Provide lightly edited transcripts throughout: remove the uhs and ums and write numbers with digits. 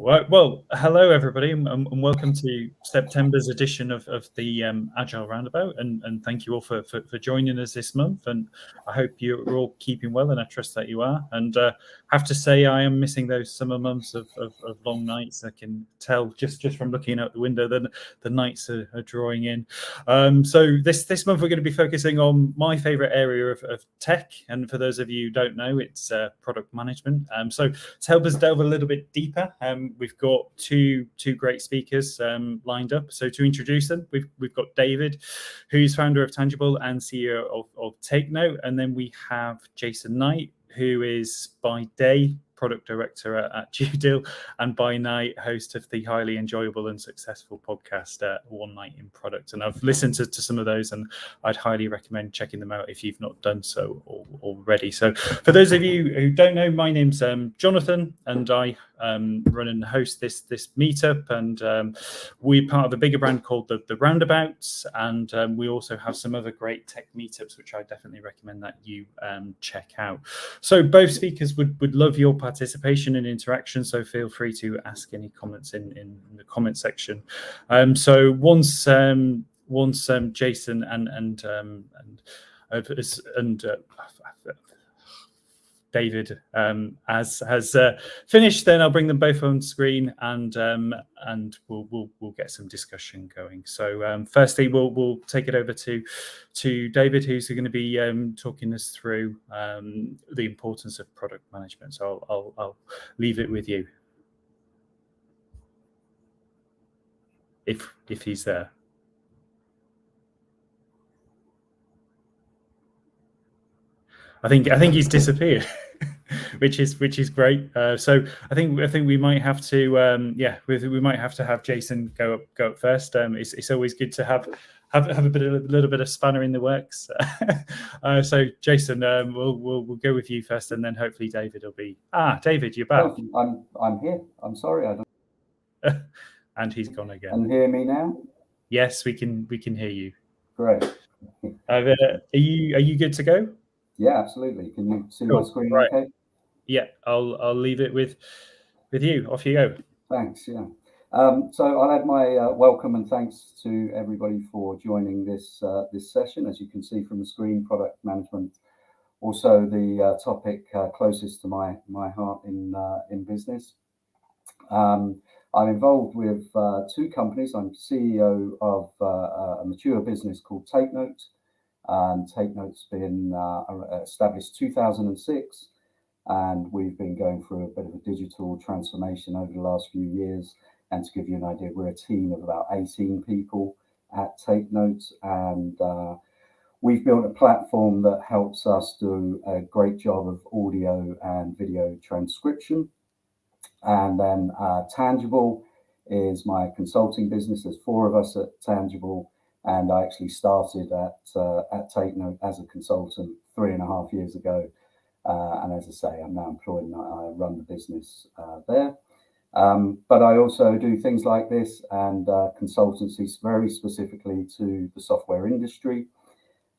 Well, hello everybody, and welcome to September's edition of the Agile Roundabout, and thank you all for joining us this month. And I hope you're all keeping well, and I trust that you are. And have to say, I am missing those summer months of long nights. I can tell just from looking out the window that the nights are drawing in. So this month we're going to be focusing on my favorite area of tech, and for those of you who don't know, it's product management. So to help us delve a little bit deeper, we've got two great speakers lined up. So to introduce them, we've got David, who's founder of Tangible and CEO of Take Note, and then we have Jason Knight, who is by day product director at Deal, and by night host of the highly enjoyable and successful podcast One Night in Product. And I've listened to some of those, and I'd highly recommend checking them out if you've not done so already. So for those of you who don't know, my name's Jonathan, and I run and host this meetup, and we're part of a bigger brand called the Roundabouts, and we also have some other great tech meetups which I definitely recommend that you check out. So both speakers would love your participation and interaction, so feel free to ask any comments in the comment section. So once Jason and David has finished, then I'll bring them both on screen, and we'll get some discussion going. So firstly, we'll take it over to David, who's going to be talking us through the importance of product management. So I'll leave it with you, if he's there. I think he's disappeared, which is great. So I think we might have to we might have to have Jason go up first. It's always good to have a little bit of spanner in the works. So Jason, we'll go with you first, and then hopefully David will be. David, you're back. Oh, I'm here. I'm sorry, I don't. And he's gone again. Can you hear me now? Yes, we can hear you. Great. Are you good to go? Yeah, absolutely. Can you see Cool. my screen? Right. Okay. Yeah, I'll leave it with you. Off you go. Thanks. Yeah. So I'll add my welcome and thanks to everybody for joining this session. As you can see from the screen, product management, also the topic closest to my heart in business. I'm involved with two companies. I'm CEO of a mature business called Take Note. Take Note's been established 2006, and we've been going through a bit of a digital transformation over the last few years. And to give you an idea, we're a team of about 18 people at Take Note, and we've built a platform that helps us do a great job of audio and video transcription. And then Tangible is my consulting business. There's 4 of us at Tangible, and I actually started at Take Note as a consultant 3.5 years ago. And as I say, I'm now employed and I run the business there. But I also do things like this and consultancies very specifically to the software industry,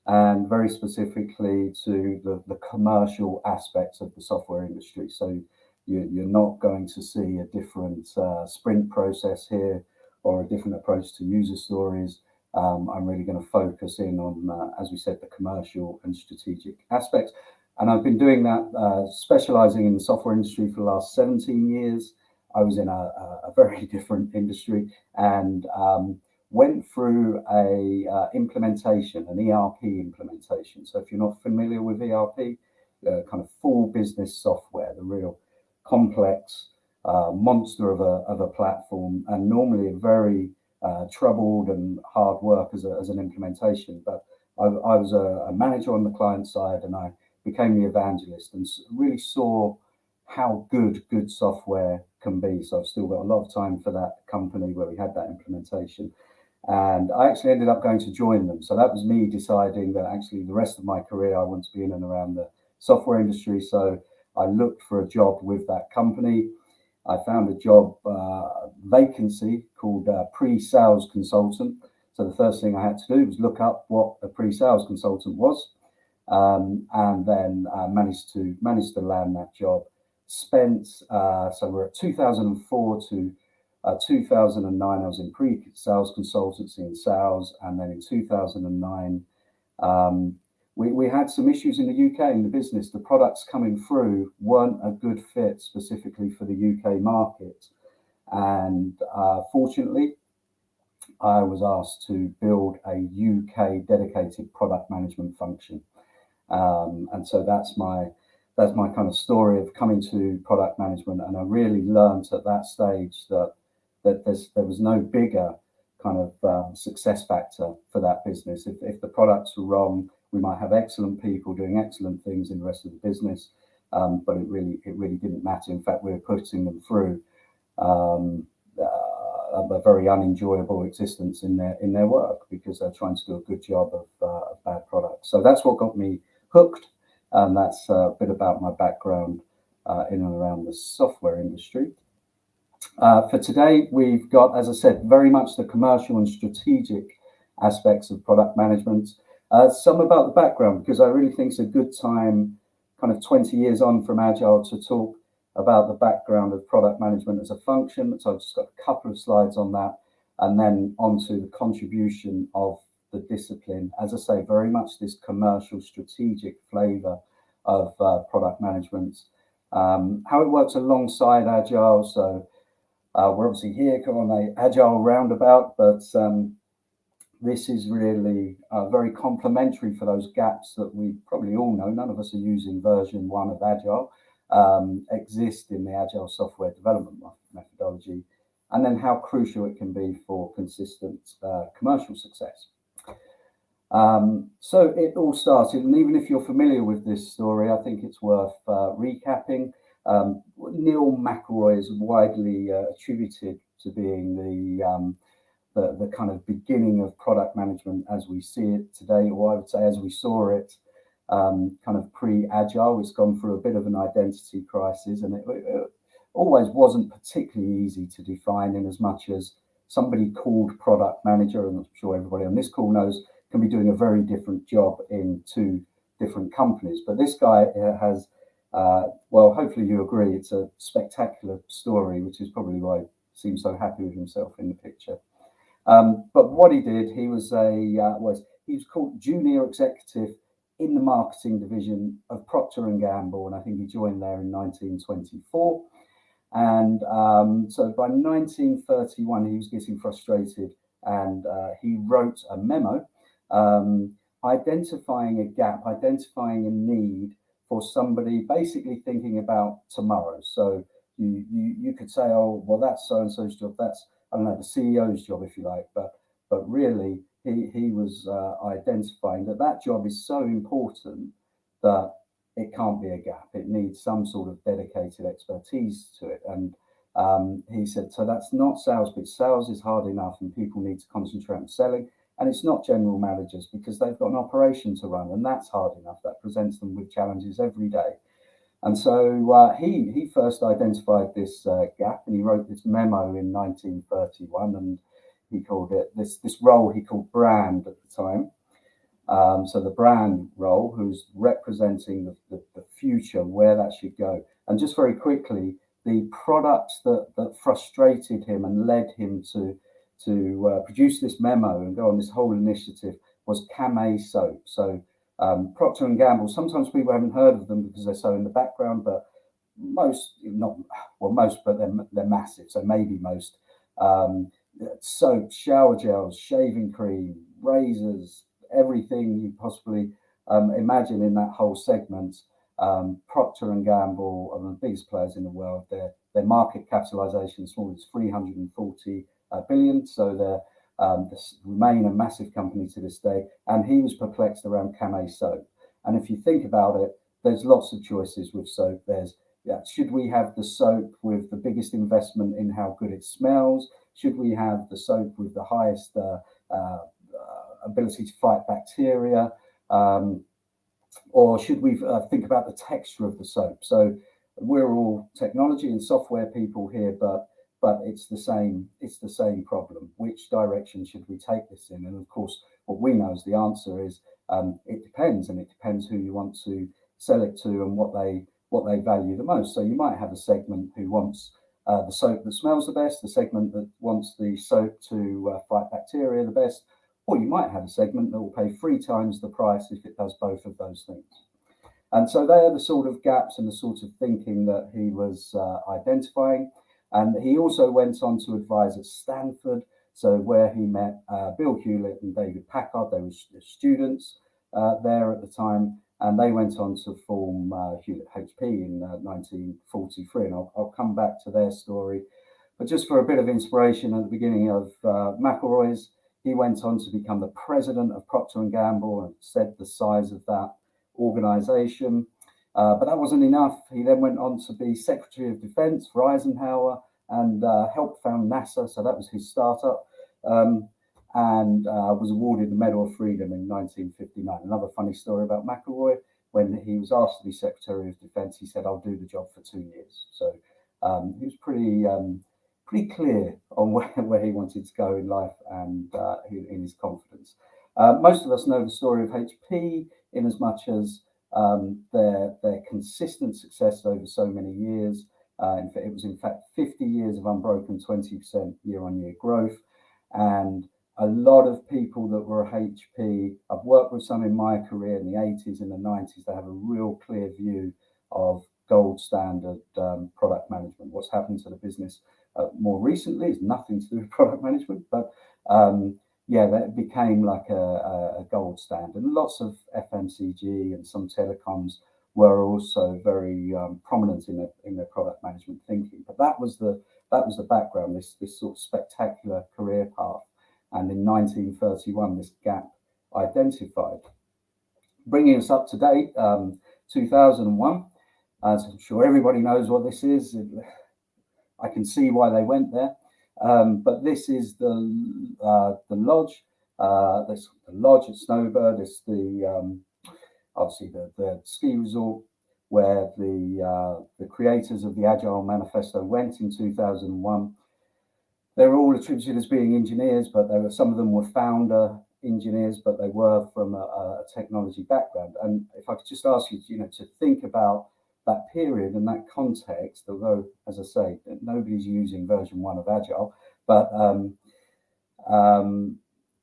and very specifically to the commercial aspects of the software industry. So you're not going to see a different sprint process here or a different approach to user stories. I'm really going to focus in on, as we said, the commercial and strategic aspects. And I've been doing that, specializing in the software industry for the last 17 years. I was in a very different industry, and went through a implementation, an ERP implementation. So if you're not familiar with ERP, kind of full business software, the real complex monster of a platform, and normally a very troubled and hard work as an implementation. But I was a manager on the client side, and I became the evangelist and really saw how good software can be. So I've still got a lot of time for that company where we had that implementation. And I actually ended up going to join them. So that was me deciding that actually the rest of my career, I want to be in and around the software industry. So I looked for a job with that company. I found a job vacancy called pre-sales consultant. So the first thing I had to do was look up what a pre-sales consultant was, and then managed to land that job. spent, so we're at 2004 to 2009, I was in pre-sales consultancy and sales, and then in 2009, we had some issues in the UK in the business. The products coming through weren't a good fit specifically for the UK market. And fortunately, I was asked to build a UK dedicated product management function. And so that's my kind of story of coming to product management. And I really learned at that stage that there was no bigger kind of success factor for that business. If the products were wrong, we might have excellent people doing excellent things in the rest of the business, but it really didn't matter. In fact, we were putting them through a very unenjoyable existence in their work because they're trying to do a good job of bad products. So that's what got me hooked, and that's a bit about my background in and around the software industry. For today, we've got, as I said, very much the commercial and strategic aspects of product management. Some about the background, because I really think it's a good time, kind of 20 years on from Agile, to talk about the background of product management as a function. So I've just got a couple of slides on that, and then onto the contribution of the discipline. As I say, very much this commercial strategic flavor of product management. How it works alongside Agile. So we're obviously here on the Agile Roundabout, but this is really very complementary for those gaps that we probably all know. None of us are using version 1 of Agile, exist in the Agile software development methodology, and then how crucial it can be for consistent commercial success. So it all started, and even if you're familiar with this story, I think it's worth recapping. Neil McElroy is widely attributed to being the kind of beginning of product management as we see it today, or I would say as we saw it kind of pre-Agile. It's gone through a bit of an identity crisis, and it always wasn't particularly easy to define, in as much as somebody called product manager, and I'm sure everybody on this call knows, can be doing a very different job in 2 different companies. But this guy has, well, hopefully you agree, it's a spectacular story, which is probably why he seems so happy with himself in the picture. But what he did, he was called junior executive in the marketing division of Procter & Gamble, and I think he joined there in 1924. And so by 1931, he was getting frustrated, and he wrote a memo identifying a gap, identifying a need for somebody basically thinking about tomorrow. So you could say, oh, well, that's so-and-so's job, that's, I don't know, the CEO's job, if you like, but really he was identifying that job is so important that it can't be a gap. It needs some sort of dedicated expertise to it. And he said, so that's not sales, but sales is hard enough and people need to concentrate on selling. And it's not general managers, because they've got an operation to run, and that's hard enough. That presents them with challenges every day. And so he first identified this gap, and he wrote this memo in 1931, and he called it this role he called brand at the time. So the brand role, who's representing the future, where that should go. And just very quickly, the products that frustrated him and led him to produce this memo and go on this whole initiative was Camay soap. So Procter & Gamble, sometimes people haven't heard of them because they're so in the background, but most, but they're massive. So maybe most soap, shower gels, shaving cream, razors, everything you possibly imagine in that whole segment. Procter & Gamble are the biggest players in the world. Their market capitalization is small as 340 billion. So they remain a massive company to this day. And he was perplexed around Camay soap. And if you think about it, there's lots of choices with soap. Should we have the soap with the biggest investment in how good it smells? Should we have the soap with the highest ability to fight bacteria? Or should we think about the texture of the soap? So we're all technology and software people here, but it's the same problem. Which direction should we take this in? And of course, what we know is the answer is it depends, and it depends who you want to sell it to and what what they value the most. So you might have a segment who wants the soap that smells the best, the segment that wants the soap to fight bacteria the best, or you might have a segment that will pay 3 times the price if it does both of those things. And so they are the sort of gaps and the sort of thinking that he was identifying. And he also went on to advise at Stanford, so where he met Bill Hewlett and David Packard. They were students there at the time, and they went on to form Hewlett HP in 1943. And I'll come back to their story. But just for a bit of inspiration, at the beginning of McElroy's, he went on to become the president of Procter & Gamble and said the size of that organization. But that wasn't enough. He then went on to be Secretary of Defense for Eisenhower and helped found NASA. So that was his startup. And was awarded the Medal of Freedom in 1959. Another funny story about McElroy: when he was asked to be Secretary of Defense, he said, "I'll do the job for 2 years." So he was pretty clear on where he wanted to go in life and in his confidence. Most of us know the story of HP in as much as their consistent success over so many years. It was in fact 50 years of unbroken 20% year-on-year growth. And a lot of people that were HP, I've worked with some in my career in the 80s and the 90s, they have a real clear view of gold standard product management. What's happened to the business more recently is nothing to do with product management, but yeah, that became like a gold standard. And lots of FMCG and some telecoms were also very prominent in their product management thinking. But that was the background, this sort of spectacular career path. And in 1931, this gap identified. Bringing us up to date, 2001, as I'm sure everybody knows what this is. I can see why they went there. But this is the lodge. This the lodge at Snowbird. It's the obviously the ski resort where the creators of the Agile Manifesto went in 2001. They're all attributed as being engineers, but some of them were founder engineers, but they were from a technology background. And if I could just ask you, to think about that period and that context, although, as I say, nobody's using version 1 of Agile, but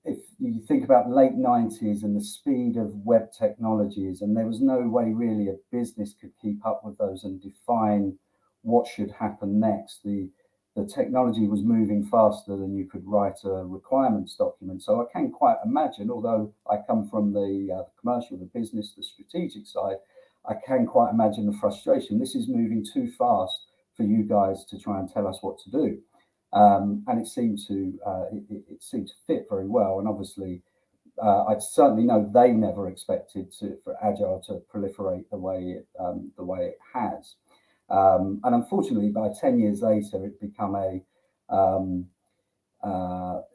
if you think about the late 90s and the speed of web technologies, and there was no way really a business could keep up with those and define what should happen next. The technology was moving faster than you could write a requirements document. So I can quite imagine, although I come from the commercial, the business, the strategic side, I can quite imagine the frustration. This is moving too fast for you guys to try and tell us what to do. And it seemed to fit very well. And obviously, I certainly know they never expected for Agile to proliferate the way it has. And unfortunately, by 10 years later, it become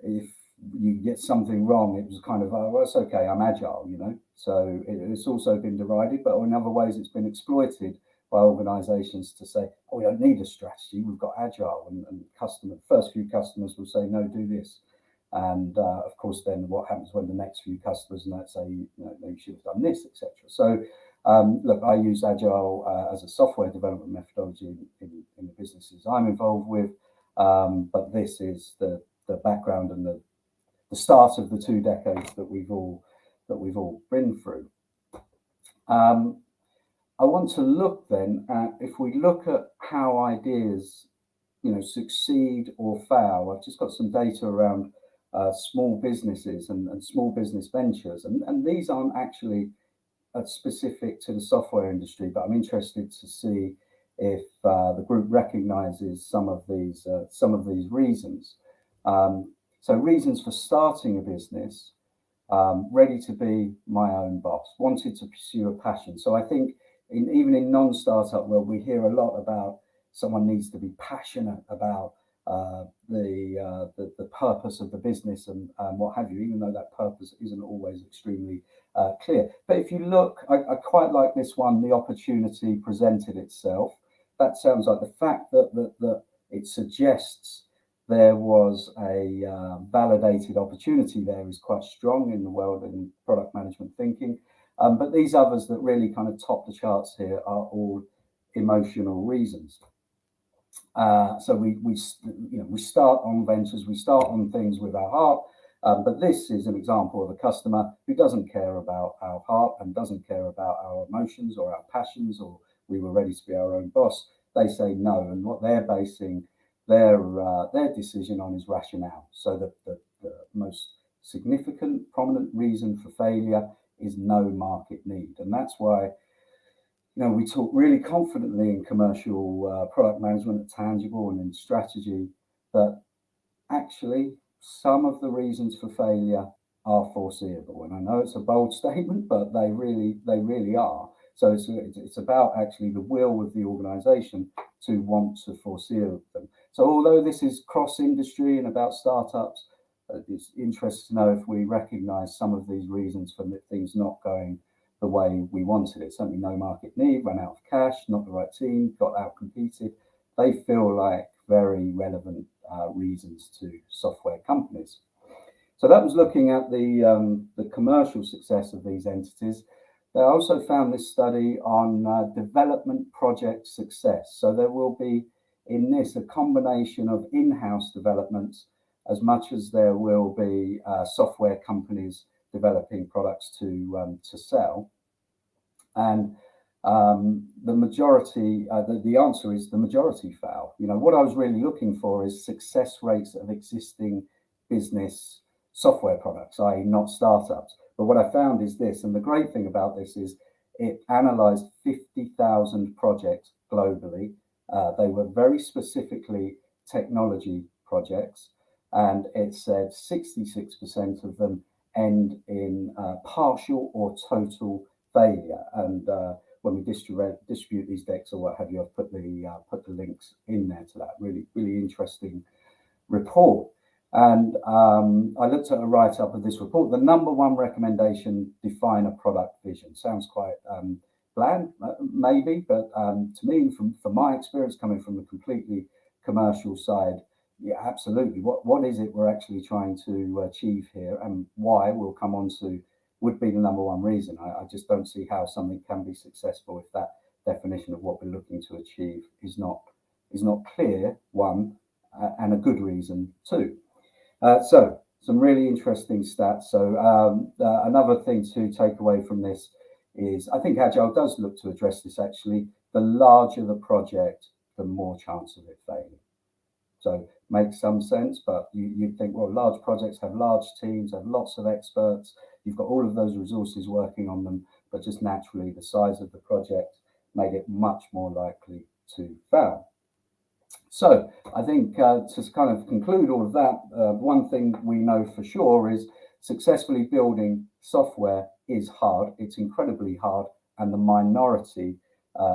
if you get something wrong, it was kind of, oh, well, it's okay, I'm Agile, So it's also been derided, but in other ways, it's been exploited by organizations to say, oh, we don't need a strategy, we've got Agile. And first few customers will say, no, do this. And of course, then what happens when the next few customers might say, no, you should have done this, etc. So look, I use Agile as a software development methodology in the businesses I'm involved with, but this is the background and the start of the 2 decades that we've all been through. I want to look then at, if we look at how ideas, succeed or fail. I've just got some data around small businesses and small business ventures, and these aren't actually specific to the software industry, but I'm interested to see if the group recognizes some of these reasons. So reasons for starting a business: ready to be my own boss, wanted to pursue a passion. So I think even in non-startup world, we hear a lot about someone needs to be passionate about the purpose of the business and what have you, even though that purpose isn't always extremely clear. But if you look, I quite like this one, the opportunity presented itself. That sounds like the fact that it suggests there was a validated opportunity there is quite strong in the world in product management thinking. But these others that really kind of top the charts here are all emotional reasons. So we start on ventures, we start on things with our heart, but this is an example of a customer who doesn't care about our heart and doesn't care about our emotions or our passions, or we were ready to be our own boss. They say no, and what they're basing their decision on is rationale. So the most significant, prominent reason for failure is no market need, and that's why we talk really confidently in commercial product management at Tangible and in strategy that actually some of the reasons for failure are foreseeable. And I know it's a bold statement, but they really are. So it's about actually the will of the organization to want to foresee them. So although this is cross-industry and about startups, it's interesting to know if we recognize some of these reasons for things not going the way we wanted it. Certainly no market need, ran out of cash, not the right team, got out competed. They feel like very relevant reasons to software companies. So that was looking at the commercial success of these entities. They also found this study on development project success. So there will be in this a combination of in-house developments as much as there will be software companies developing products to sell. And the majority, the answer is the majority fail. What I was really looking for is success rates of existing business software products, i.e. not startups. But what I found is this, and the great thing about this is it analyzed 50,000 projects globally. They were very specifically technology projects, and it said 66% of them end in partial or total failure. And when we distribute these decks or what have you, I've put the links in there to that really interesting report. And I looked at a write-up of this report. The number one recommendation: define a product vision. Sounds quite bland, maybe, but to me, from my experience coming from the completely commercial side, yeah, absolutely. What is it we're actually trying to achieve here, and why? We'll come on to would be the number one reason. I just don't see how something can be successful if that definition of what we're looking to achieve is not clear, one, and a good reason, two. So some really interesting stats. So another thing to take away from this is I think Agile does look to address this actually. The larger the project, the more chance of it failing. So makes some sense, but you'd think, well, large projects have large teams, have lots of experts. You've got all of those resources working on them, but just naturally the size of the project made it much more likely to fail. So I think to kind of conclude all of that, one thing we know for sure is successfully building software is hard. It's incredibly hard, and the minority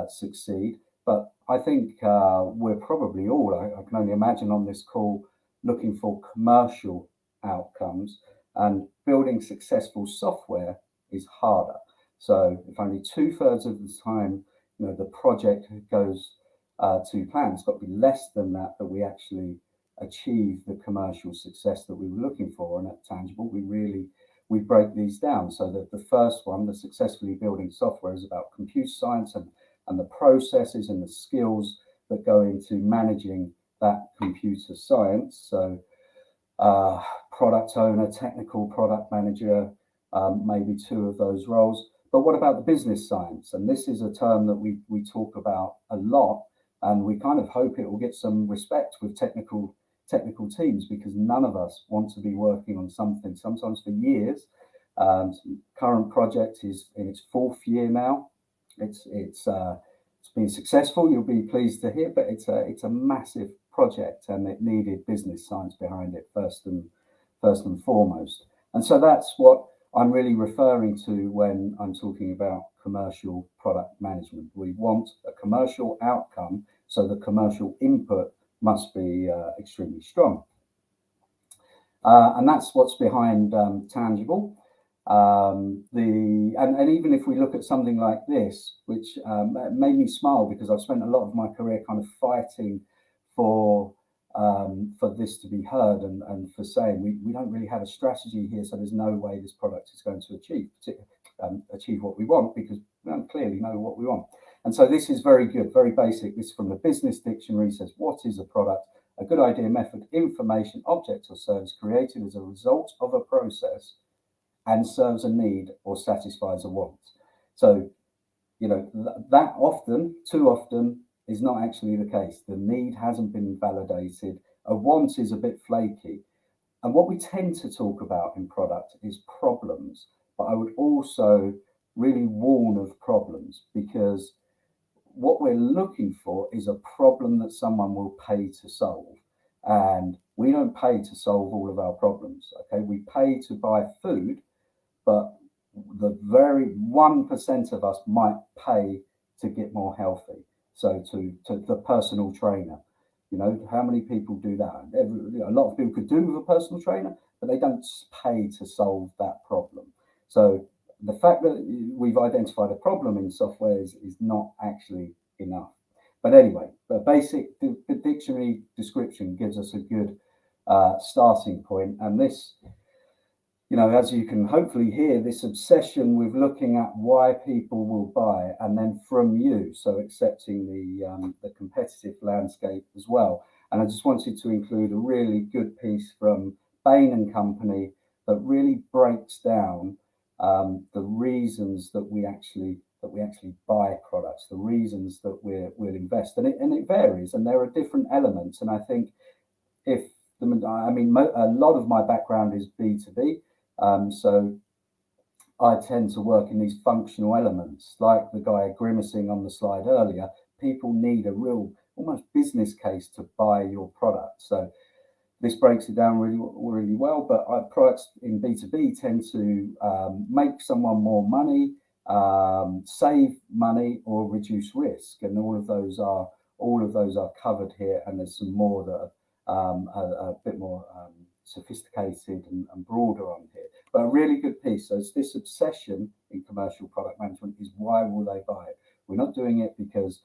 succeed. But I think we're probably all, I can only imagine on this call, looking for commercial outcomes, and building successful software is harder. So if only 2/3 of the time, the project goes to plan, it's got to be less than that we actually achieve the commercial success that we were looking for. And at Tangible, we break these down so that the first one, the successfully building software, is about computer science and the processes and the skills that go into managing that computer science. So product owner, technical product manager, maybe two of those roles. But what about the business science? And this is a term that we talk about a lot, and we kind of hope it will get some respect with technical teams, because none of us want to be working on something sometimes for years. Current project is in its 4th year now. It's been successful, you'll be pleased to hear, but it's a massive project, and it needed business science behind it first and foremost. And so that's what I'm really referring to when I'm talking about commercial product management. We want a commercial outcome, so the commercial input must be extremely strong. And that's what's behind Tangible. And even if we look at something like this, which made me smile because I've spent a lot of my career kind of fighting for this to be heard and for saying we don't really have a strategy here, so there's no way this product is going to achieve what we want, because we don't clearly know what we want. And so this is very good, very basic. This is from the Business Dictionary. It says, what is a product? A good idea, method, information, object or service created as a result of a process and serves a need or satisfies a want. So, that often, too often, is not actually the case. The need hasn't been validated. A want is a bit flaky. And what we tend to talk about in product is problems. But I would also really warn of problems, because what we're looking for is a problem that someone will pay to solve. And we don't pay to solve all of our problems. Okay, we pay to buy food, but the very 1% of us might pay to get more healthy. So to the personal trainer, how many people do that? A lot of people could do with a personal trainer, but they don't pay to solve that problem. So the fact that we've identified a problem in software is not actually enough. But anyway, the basic dictionary description gives us a good starting point. And this, as you can hopefully hear, this obsession with looking at why people will buy, and then from you, so accepting the competitive landscape as well. And I just wanted to include a really good piece from Bain and Company that really breaks down the reasons that we actually buy products, the reasons that we'll invest, and it varies, and there are different elements. And I think a lot of my background is B2B. So I tend to work in these functional elements, like the guy grimacing on the slide earlier. People need a real, almost business case to buy your product. So this breaks it down really, really well. But products in B2B tend to make someone more money, save money, or reduce risk, and all of those are covered here. And there's some more that are a bit more sophisticated and broader on here, but a really good piece. So it's this obsession in commercial product management is, why will they buy it? We're not doing it because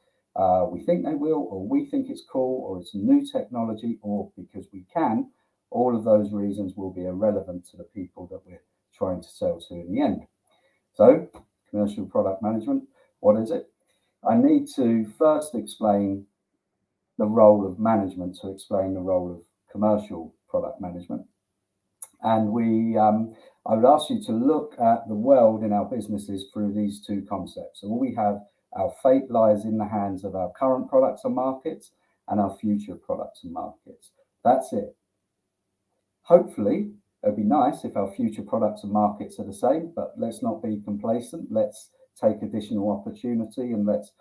we think they will, or we think it's cool, or it's a new technology, or because we can. All of those reasons will be irrelevant to the people that we're trying to sell to in the end. So commercial product management, what is it? I need to first explain the role of management to explain the role of commercial product management. And I would ask you to look at the world in our businesses through these two concepts. So we have, our fate lies in the hands of our current products and markets and our future products and markets. That's it. Hopefully, it'd be nice if our future products and markets are the same, but let's not be complacent. Let's take additional opportunity, and let's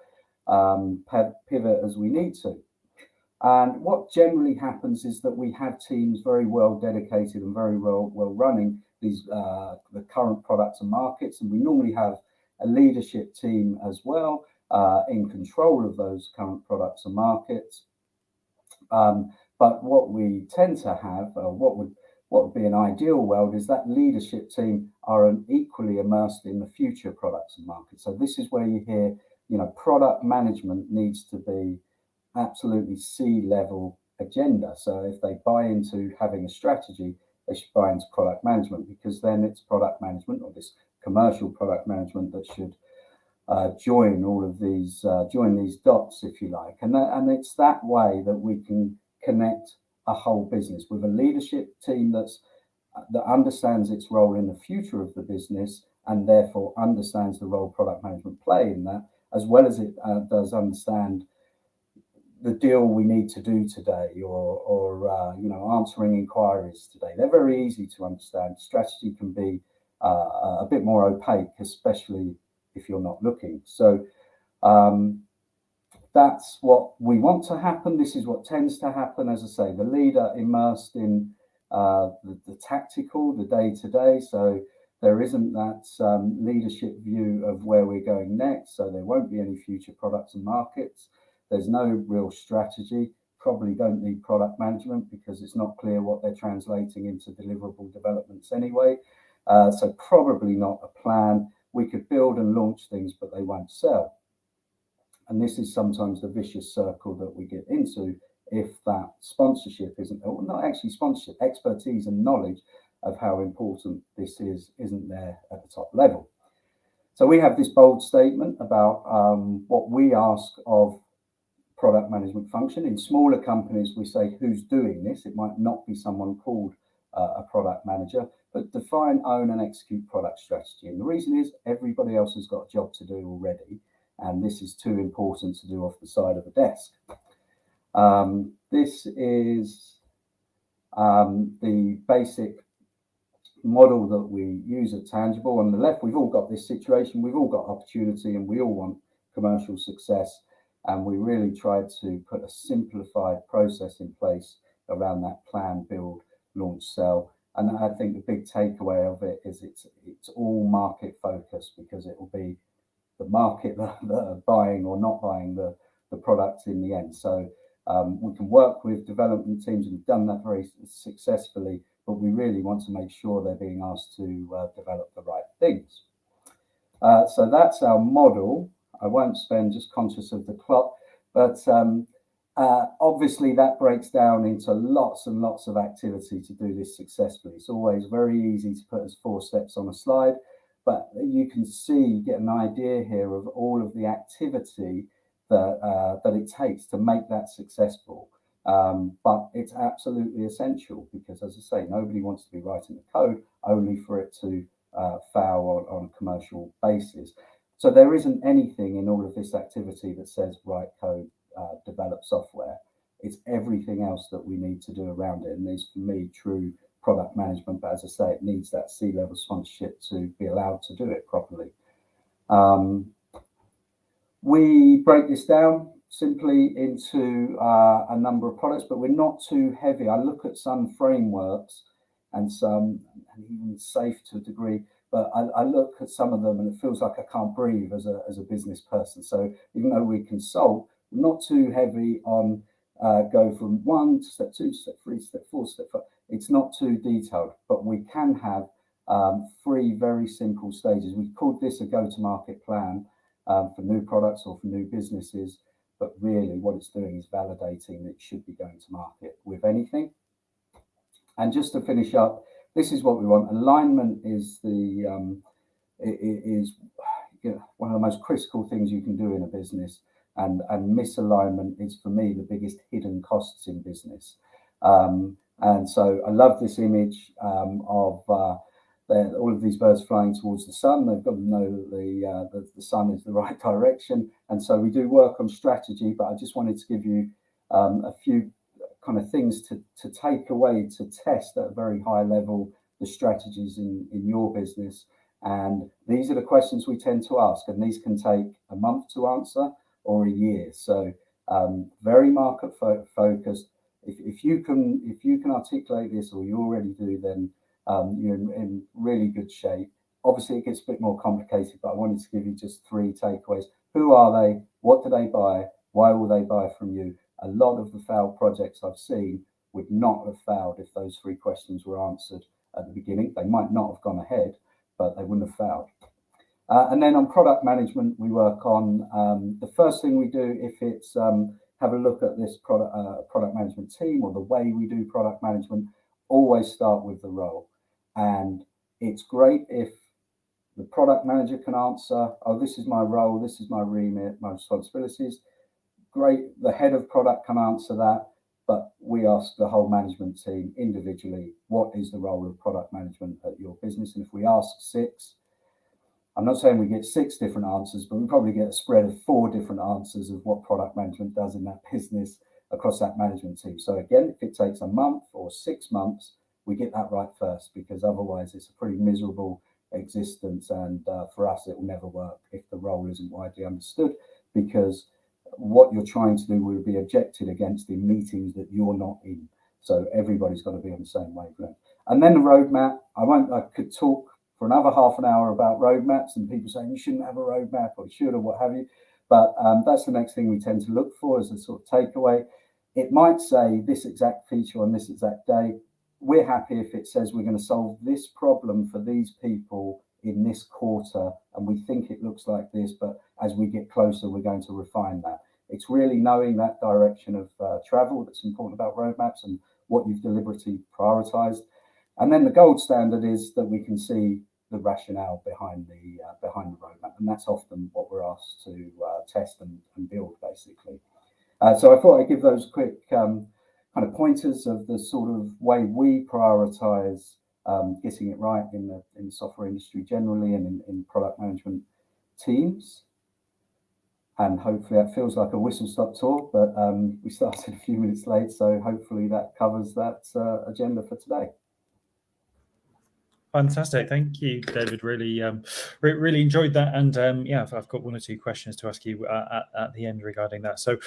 pivot as we need to. And what generally happens is that we have teams very well dedicated and very well running these the current products and markets, and we normally have a leadership team as well in control of those current products and markets. But what we tend to have, what would be an ideal world, is that leadership team are equally immersed in the future products and markets. So this is where you hear, product management needs to be absolutely C-level agenda. So if they buy into having a strategy, they should buy into product management, because then it's product management, or this commercial product management, that should join all of these, join these dots, if you like. And it's that way that we can connect a whole business with a leadership team that understands its role in the future of the business, and therefore understands the role product management play in that, as well as it does understand the deal we need to do today, or answering inquiries today. They're very easy to understand. Strategy can be a bit more opaque, especially if you're not looking. So that's what we want to happen. This is what tends to happen. As I say, the leader immersed in the tactical, the day-to-day. So there isn't that leadership view of where we're going next. So there won't be any future products and markets. There's no real strategy. Probably don't need product management, because it's not clear what they're translating into deliverable developments anyway. So probably not a plan. We could build and launch things, but they won't sell. And this is sometimes the vicious circle that we get into if that sponsorship isn't, or not actually sponsorship, expertise and knowledge of how important this is, isn't there at the top level. So we have this bold statement about what we ask of product management function. In smaller companies, we say who's doing this. It might not be someone called a product manager, but define, own and execute product strategy. And the reason is everybody else has got a job to do already, and this is too important to do off the side of the desk. This is the basic model that we use at Tangible. On the left, we've all got this situation, we've all got opportunity, and we all want commercial success. And we really tried to put a simplified process in place around that plan, build, launch, sell. And I think the big takeaway of it is it's all market focused, because it will be the market that are buying or not buying the product in the end. So we can work with development teams, and we've done that very successfully, but we really want to make sure they're being asked to develop the right things. So that's our model. I won't spend, just conscious of the clock, but obviously that breaks down into lots and lots of activity to do this successfully. It's always very easy to put as 4 steps on a slide, but you can see, get an idea here of all of the activity that it takes to make that successful. But it's absolutely essential, because, as I say, nobody wants to be writing the code only for it to fail on a commercial basis. So there isn't anything in all of this activity that says write code, develop software. It's everything else that we need to do around it. And this, for me, true product management. But as I say, it needs that C-level sponsorship to be allowed to do it properly. We break this down simply into a number of products, but we're not too heavy. I look at some frameworks and some, and even SAFe to a degree, but I look at some of them and it feels like I can't breathe as a business person. So even though we consult, we're not too heavy on go from 1 to step 2, step 3, step 4, step 5. It's not too detailed, but we can have 3 very simple stages. We've called this a go-to-market plan for new products or for new businesses, but really what it's doing is validating that it should be going to market with anything. And just to finish up, this is what we want. Alignment is the one of the most critical things you can do in a business, and misalignment is, for me, the biggest hidden costs in business. And so I love this image of all of these birds flying towards the sun. They've got to know that the sun is the right direction, and so we do work on strategy. But I just wanted to give you a few kind of things to take away, to test at a very high level the strategies in your business. And these are the questions we tend to ask, and these can take a month to answer or a year. So very market focused. If you can articulate this, or you already do, then you're in really good shape. Obviously, it gets a bit more complicated, but I wanted to give you just 3 takeaways. Who are they? What do they buy? Why will they buy from you? A lot of the failed projects I've seen would not have failed if those 3 questions were answered at the beginning. They might not have gone ahead, but they wouldn't have failed. And then on product management, we work on the first thing we do, if it's have a look at this product management team, or the way we do product management, always start with the role. And it's great if the product manager can answer, oh, this is my role, this is my remit, my responsibilities. Great, the head of product can answer that, but we ask the whole management team individually, what is the role of product management at your business? And if we ask 6, I'm not saying we get 6 different answers, but we probably get a spread of 4 different answers of what product management does in that business across that management team. So again, if it takes a month or 6 months, we get that right first, because otherwise it's a pretty miserable existence. And for us, it will never work if the role isn't widely understood, because what you're trying to do will be objected against in meetings that you're not in. So everybody's got to be on the same wavelength. And then the roadmap. I could talk for another half an hour about roadmaps, and people saying you shouldn't have a roadmap, or you should, or what have you. But that's the next thing we tend to look for as a sort of takeaway. It might say this exact feature on this exact day. We're happy if it says we're going to solve this problem for these people in this quarter, and we think it looks like this, but as we get closer, we're going to refine that. It's really knowing that direction of travel that's important about roadmaps, and what you've deliberately prioritized. And then the gold standard is that we can see the rationale behind the roadmap, and that's often what we're asked to test and build, basically. So I thought I'd give those quick kind of pointers of the sort of way we prioritize getting it right in the software industry generally and in product management teams. And hopefully that feels like a whistle-stop tour, but we started a few minutes late, so hopefully that covers that agenda for today. Fantastic, thank you, David. Really, really enjoyed that, and yeah, I've got one or two questions to ask you at the end regarding that. So,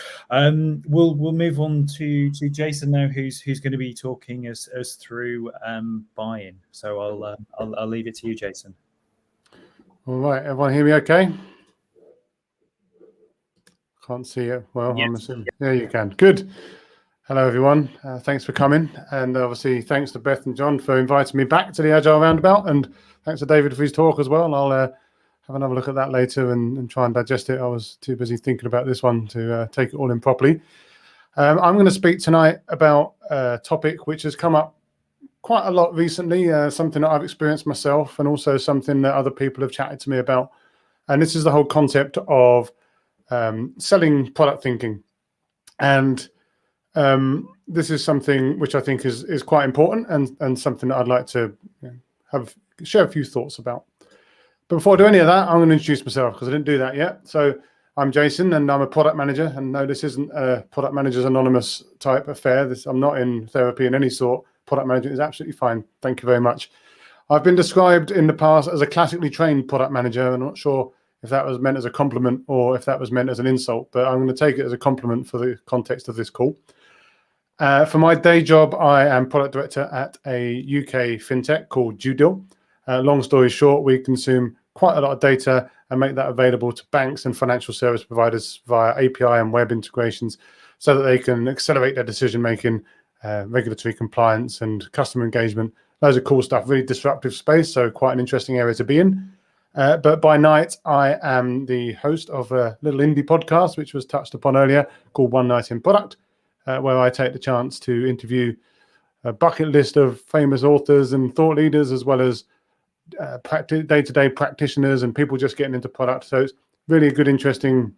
we'll move on to Jason now, who's going to be talking us through buy-in. So I'll leave it to you, Jason. All right, everyone hear me okay? Can't see it. Well, yes. I'm assuming. Yeah, you can. Good. Hello, everyone. Thanks for coming. And obviously, thanks to Beth and John for inviting me back to the Agile Roundabout. And thanks to David for his talk as well. I'll have another look at that later and try and digest it. I was too busy thinking about this one to take it all in properly. I'm going to speak tonight about a topic which has come up quite a lot recently, something that I've experienced myself and also something that other people have chatted to me about. And this is the whole concept of selling product thinking. And this is something which I think is quite important and something that I'd like to share a few thoughts about. But before I do any of that, I'm going to introduce myself because I didn't do that yet. So I'm Jason and I'm a product manager. And no, this isn't a Product Managers Anonymous type affair. I'm not in therapy in any sort. Product management is absolutely fine. Thank you very much. I've been described in the past as a classically trained product manager. I'm not sure if that was meant as a compliment or if that was meant as an insult, but I'm going to take it as a compliment for the context of this call. For my day job, I am product director at a UK fintech called Dudil. Long story short, we consume quite a lot of data and make that available to banks and financial service providers via API and web integrations so that they can accelerate their decision-making, regulatory compliance and customer engagement. Loads of cool stuff, really disruptive space, so quite an interesting area to be in. But by night, I am the host of a little indie podcast, which was touched upon earlier, called One Night in Product, where I take the chance to interview a bucket list of famous authors and thought leaders, as well as day-to-day practitioners and people just getting into product. So it's really a good, interesting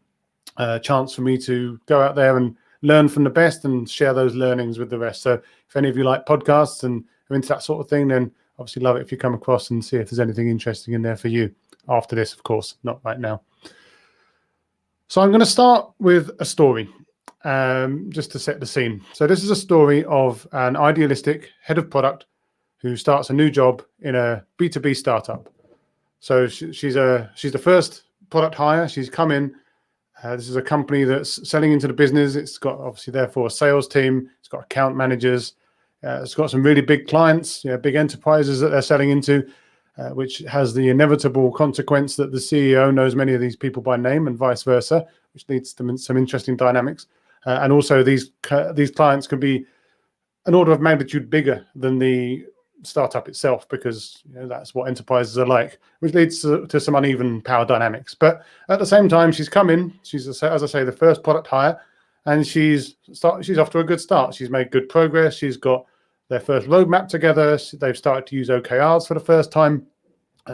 chance for me to go out there and learn from the best and share those learnings with the rest. So if any of you like podcasts and are into that sort of thing, then obviously love it if you come across and see if there's anything interesting in there for you after this, of course, not right now. So I'm going to start with a story just to set the scene. So this is a story of an idealistic head of product who starts a new job in a B2B startup. So she's the first product hire. She's come in. This is a company that's selling into the business. It's got obviously therefore a sales team. It's got account managers. It's got some really big clients, big enterprises that they're selling into, which has the inevitable consequence that the CEO knows many of these people by name and vice versa, which leads to some interesting dynamics. And also these clients can be an order of magnitude bigger than the startup itself, because that's what enterprises are like, which leads to some uneven power dynamics. But at the same time, she's come in. She's, as I say, the first product hire, and she's off to a good start. She's made good progress. She's got their first roadmap together. They've started to use OKRs for the first time,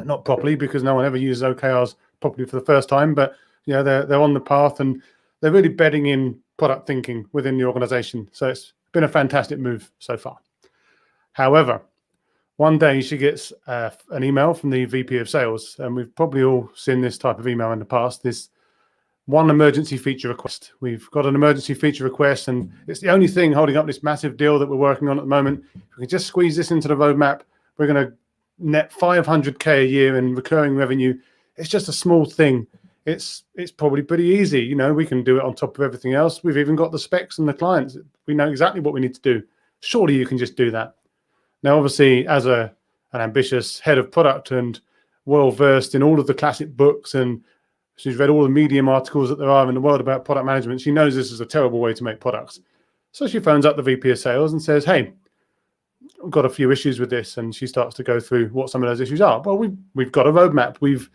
not properly, because no one ever uses OKRs properly for the first time. But they're on the path, and they're really bedding in product thinking within the organization. So it's been a fantastic move so far. However, one day she gets an email from the VP of sales, and we've probably all seen this type of email in the past, this one emergency feature request. We've got an emergency feature request, and it's the only thing holding up this massive deal that we're working on at the moment. If we can just squeeze this into the roadmap, we're going to net 500K a year in recurring revenue. It's just a small thing. It's probably pretty easy. We can do it on top of everything else. We've even got the specs and the clients. We know exactly what we need to do. Surely you can just do that. Now, obviously, as an ambitious head of product and well-versed in all of the classic books, and she's read all the Medium articles that there are in the world about product management, she knows this is a terrible way to make products. So she phones up the VP of sales and says, hey, I've got a few issues with this. And she starts to go through what some of those issues are. Well, we've got a roadmap. We've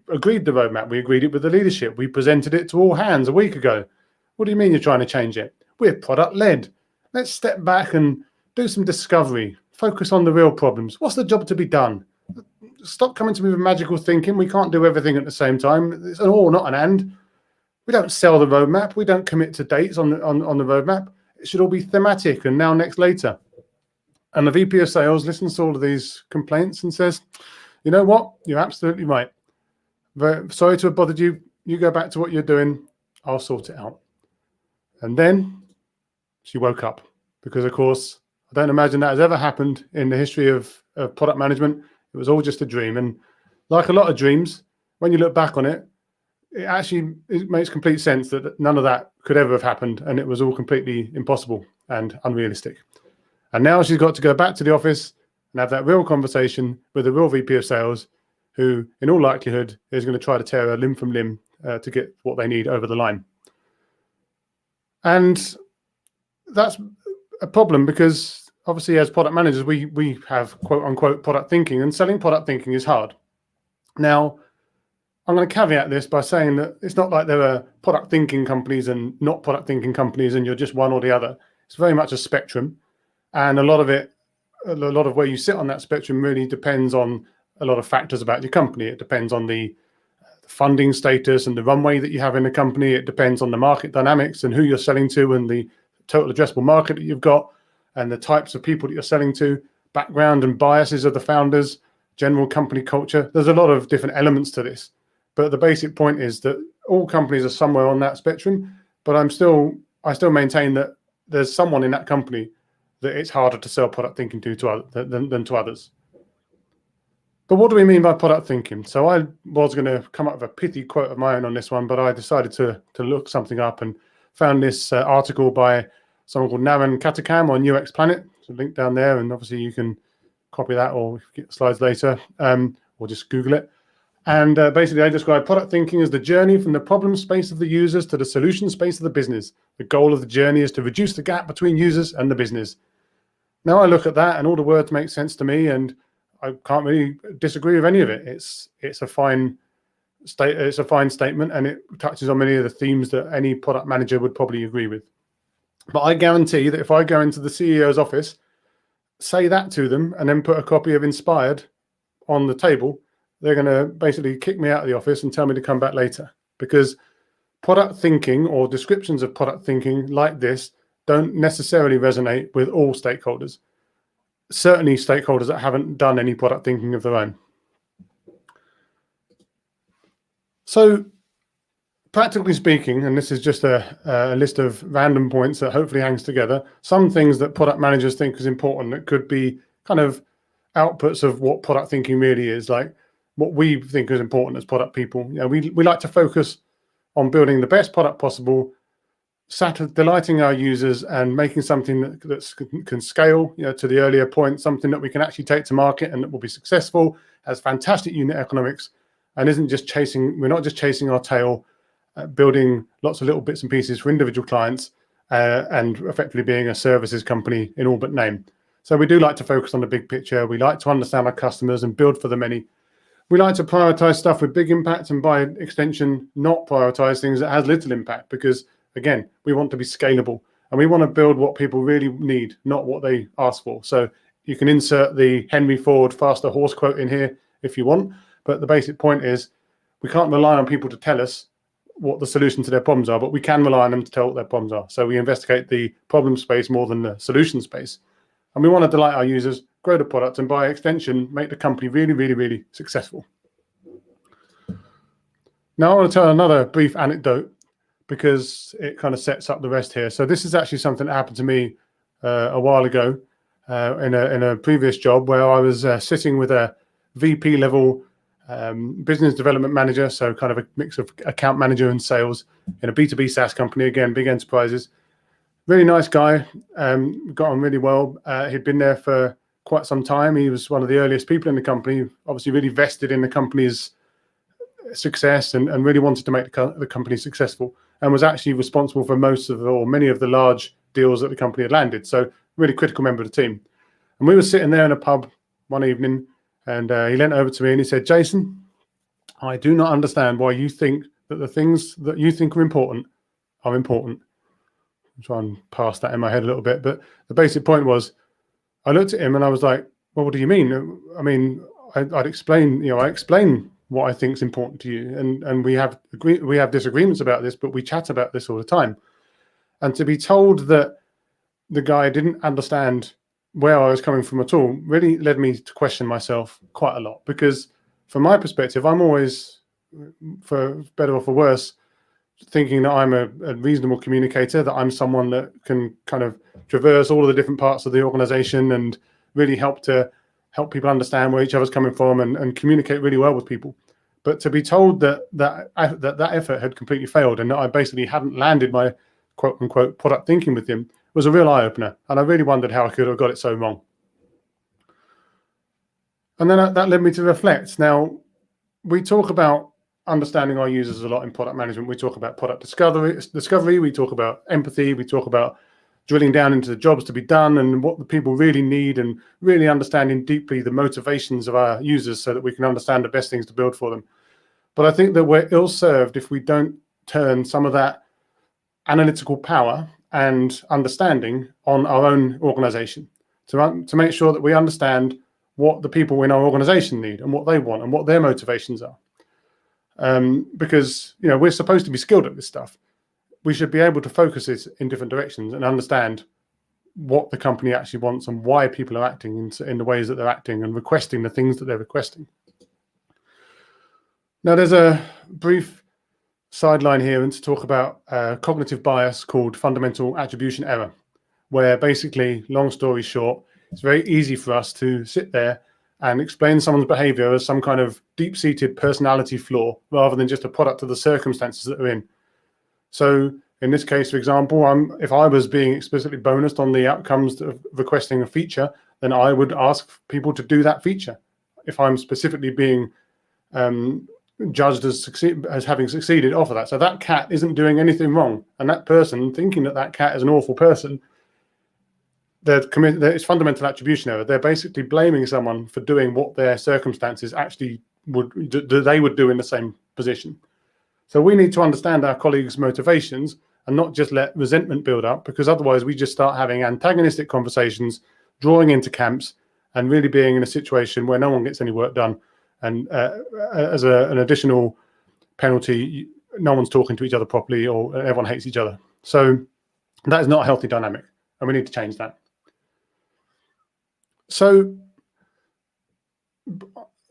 agreed the roadmap. We agreed it with the leadership. We presented it to all hands a week ago. What do you mean you're trying to change it? We're product-led. Let's step back and do some discovery. Focus on the real problems. What's the job to be done? stop coming to me with magical thinking. We can't do everything at the same time. It's an or, not an and. We don't sell the roadmap. We don't commit to dates on the roadmap. It should all be thematic and now, next, later. And the VP of sales listens to all of these complaints and says, you know what? You're absolutely right. Very sorry to have bothered you. You go back to what you're doing. I'll sort it out. And then she woke up because, of course, I don't imagine that has ever happened in the history of product management. It was all just a dream. And like a lot of dreams, when you look back on it, it makes complete sense that none of that could ever have happened. And it was all completely impossible and unrealistic. And now she's got to go back to the office and have that real conversation with the real VP of sales, who in all likelihood is going to try to tear her limb from limb to get what they need over the line. And that's a problem because obviously as product managers, we have quote unquote product thinking, and selling product thinking is hard. Now, I'm going to caveat this by saying that it's not like there are product thinking companies and not product thinking companies and you're just one or the other. It's very much a spectrum. And a lot of where you sit on that spectrum really depends on a lot of factors about your company. It depends on the funding status and the runway that you have in the company. It depends on the market dynamics and who you're selling to and the total addressable market that you've got and the types of people that you're selling to, background and biases of the founders, general company culture. There's a lot of different elements to this. But the basic point is that all companies are somewhere on that spectrum. But I still maintain that there's someone in that company that it's harder to sell product thinking to than to others. But what do we mean by product thinking? So I was going to come up with a pithy quote of my own on this one, but I decided to look something up and found this article by someone called Naran Katakam on UX Planet. There's a link down there, and obviously you can copy that or get the slides later, or just Google it. And basically, I describe product thinking as the journey from the problem space of the users to the solution space of the business. The goal of the journey is to reduce the gap between users and the business. Now I look at that, and all the words make sense to me, and I can't really disagree with any of it. It's a fine statement, and it touches on many of the themes that any product manager would probably agree with. But I guarantee that if I go into the CEO's office, say that to them, and then put a copy of Inspired on the table, they're going to basically kick me out of the office and tell me to come back later, because product thinking or descriptions of product thinking like this don't necessarily resonate with all stakeholders. Certainly stakeholders that haven't done any product thinking of their own. So practically speaking, and this is just a list of random points that hopefully hangs together, some things that product managers think is important that could be kind of outputs of what product thinking really is, like what we think is important as product people. You know, we like to focus on building the best product possible, delighting our users and making something that can scale, you know, to the earlier point, something that we can actually take to market and that will be successful, has fantastic unit economics, and we're not just chasing our tail, building lots of little bits and pieces for individual clients and effectively being a services company in all but name. So we do like to focus on the big picture. We like to understand our customers and build for the many. We like to prioritize stuff with big impact and by extension, not prioritize things that has little impact, because again, we want to be scalable and we want to build what people really need, not what they ask for. So you can insert the Henry Ford faster horse quote in here if you want. But the basic point is we can't rely on people to tell us what the solution to their problems are, but we can rely on them to tell what their problems are. So we investigate the problem space more than the solution space. And we want to delight our users, grow the product, and by extension, make the company really, really, really successful. Now I want to tell another brief anecdote because it kind of sets up the rest here. So this is actually something that happened to me a while ago in a previous job where I was sitting with a VP level business development manager, so kind of a mix of account manager and sales in a B2B SaaS company, again, big enterprises. Really nice guy, got on really well. He'd been there for quite some time. He was one of the earliest people in the company, obviously really vested in the company's success and really wanted to make the company successful, and was actually responsible for many of the large deals that the company had landed. So really critical member of the team. And we were sitting there in a pub one evening, and he leant over to me and he said, "Jason, I do not understand why you think that the things that you think are important are important." I'm trying to pass that in my head a little bit, but the basic point was, I looked at him and I was like, "Well, what do you mean? I mean, I'd explain, I explain what I think is important to you, and we have disagreements about this, but we chat about this all the time. And to be told that the guy didn't understand where I was coming from at all really led me to question myself quite a lot, because from my perspective, I'm always, for better or for worse, thinking that I'm a reasonable communicator, that I'm someone that can kind of traverse all of the different parts of the organization and really help people understand where each other's coming from and communicate really well with people. But to be told that effort had completely failed and that I basically hadn't landed my quote unquote product thinking with him was a real eye opener. And I really wondered how I could have got it so wrong. And then that led me to reflect. Now, we talk about understanding our users a lot in product management. We talk about product discovery, we talk about empathy, we talk about drilling down into the jobs to be done and what the people really need, and really understanding deeply the motivations of our users so that we can understand the best things to build for them. But I think that we're ill-served if we don't turn some of that analytical power and understanding on our own organization to make sure that we understand what the people in our organization need and what they want and what their motivations are. Because we're supposed to be skilled at this stuff. We should be able to focus it in different directions and understand what the company actually wants and why people are acting in the ways that they're acting and requesting the things that they're requesting. Now, there's a brief sideline here and to talk about cognitive bias called fundamental attribution error, where basically, long story short, it's very easy for us to sit there and explain someone's behavior as some kind of deep-seated personality flaw rather than just a product of the circumstances that they're in. So in this case, for example, if I was being explicitly bonused on the outcomes of requesting a feature, then I would ask people to do that feature. If I'm specifically being judged as having succeeded off of that. So that cat isn't doing anything wrong. And that person thinking that cat is an awful person, it's fundamental attribution error. They're basically blaming someone for doing what their circumstances actually would do in the same position. So we need to understand our colleagues' motivations and not just let resentment build up, because otherwise we just start having antagonistic conversations, drawing into camps, and really being in a situation where no one gets any work done. And as an additional penalty, no one's talking to each other properly, or everyone hates each other. So that is not a healthy dynamic, and we need to change that. So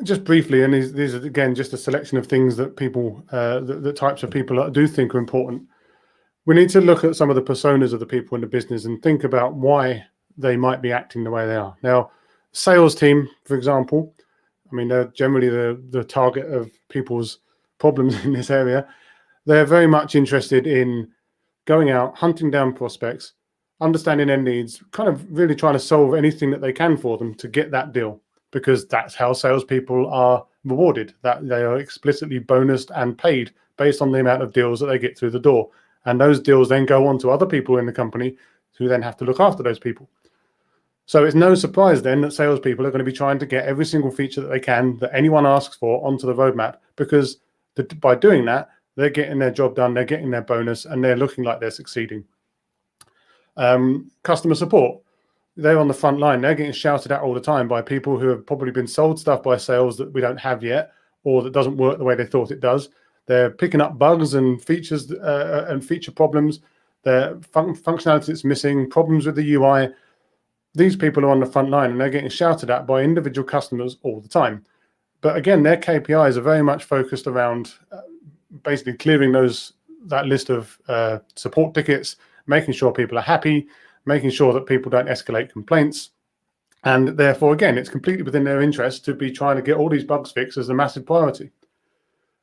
just briefly, and these are again just a selection of things that people, the types of people that I do think are important. We need to look at some of the personas of the people in the business and think about why they might be acting the way they are. Now, sales team, for example, I mean, they're generally the target of people's problems in this area. They're very much interested in going out, hunting down prospects, understanding their needs, kind of really trying to solve anything that they can for them to get that deal, because that's how salespeople are rewarded, that they are explicitly bonused and paid based on the amount of deals that they get through the door. And those deals then go on to other people in the company who then have to look after those people. So it's no surprise then that salespeople are going to be trying to get every single feature that they can, that anyone asks for, onto the roadmap, because by doing that, they're getting their job done, they're getting their bonus, and they're looking like they're succeeding. Customer support, they're on the front line. They're getting shouted at all the time by people who have probably been sold stuff by sales that we don't have yet, or that doesn't work the way they thought it does. They're picking up bugs and features and feature problems. Their functionality that's missing, problems with the UI. These people are on the front line and they're getting shouted at by individual customers all the time. But again, their KPIs are very much focused around basically clearing that list of support tickets, making sure people are happy, making sure that people don't escalate complaints. And therefore, again, it's completely within their interest to be trying to get all these bugs fixed as a massive priority.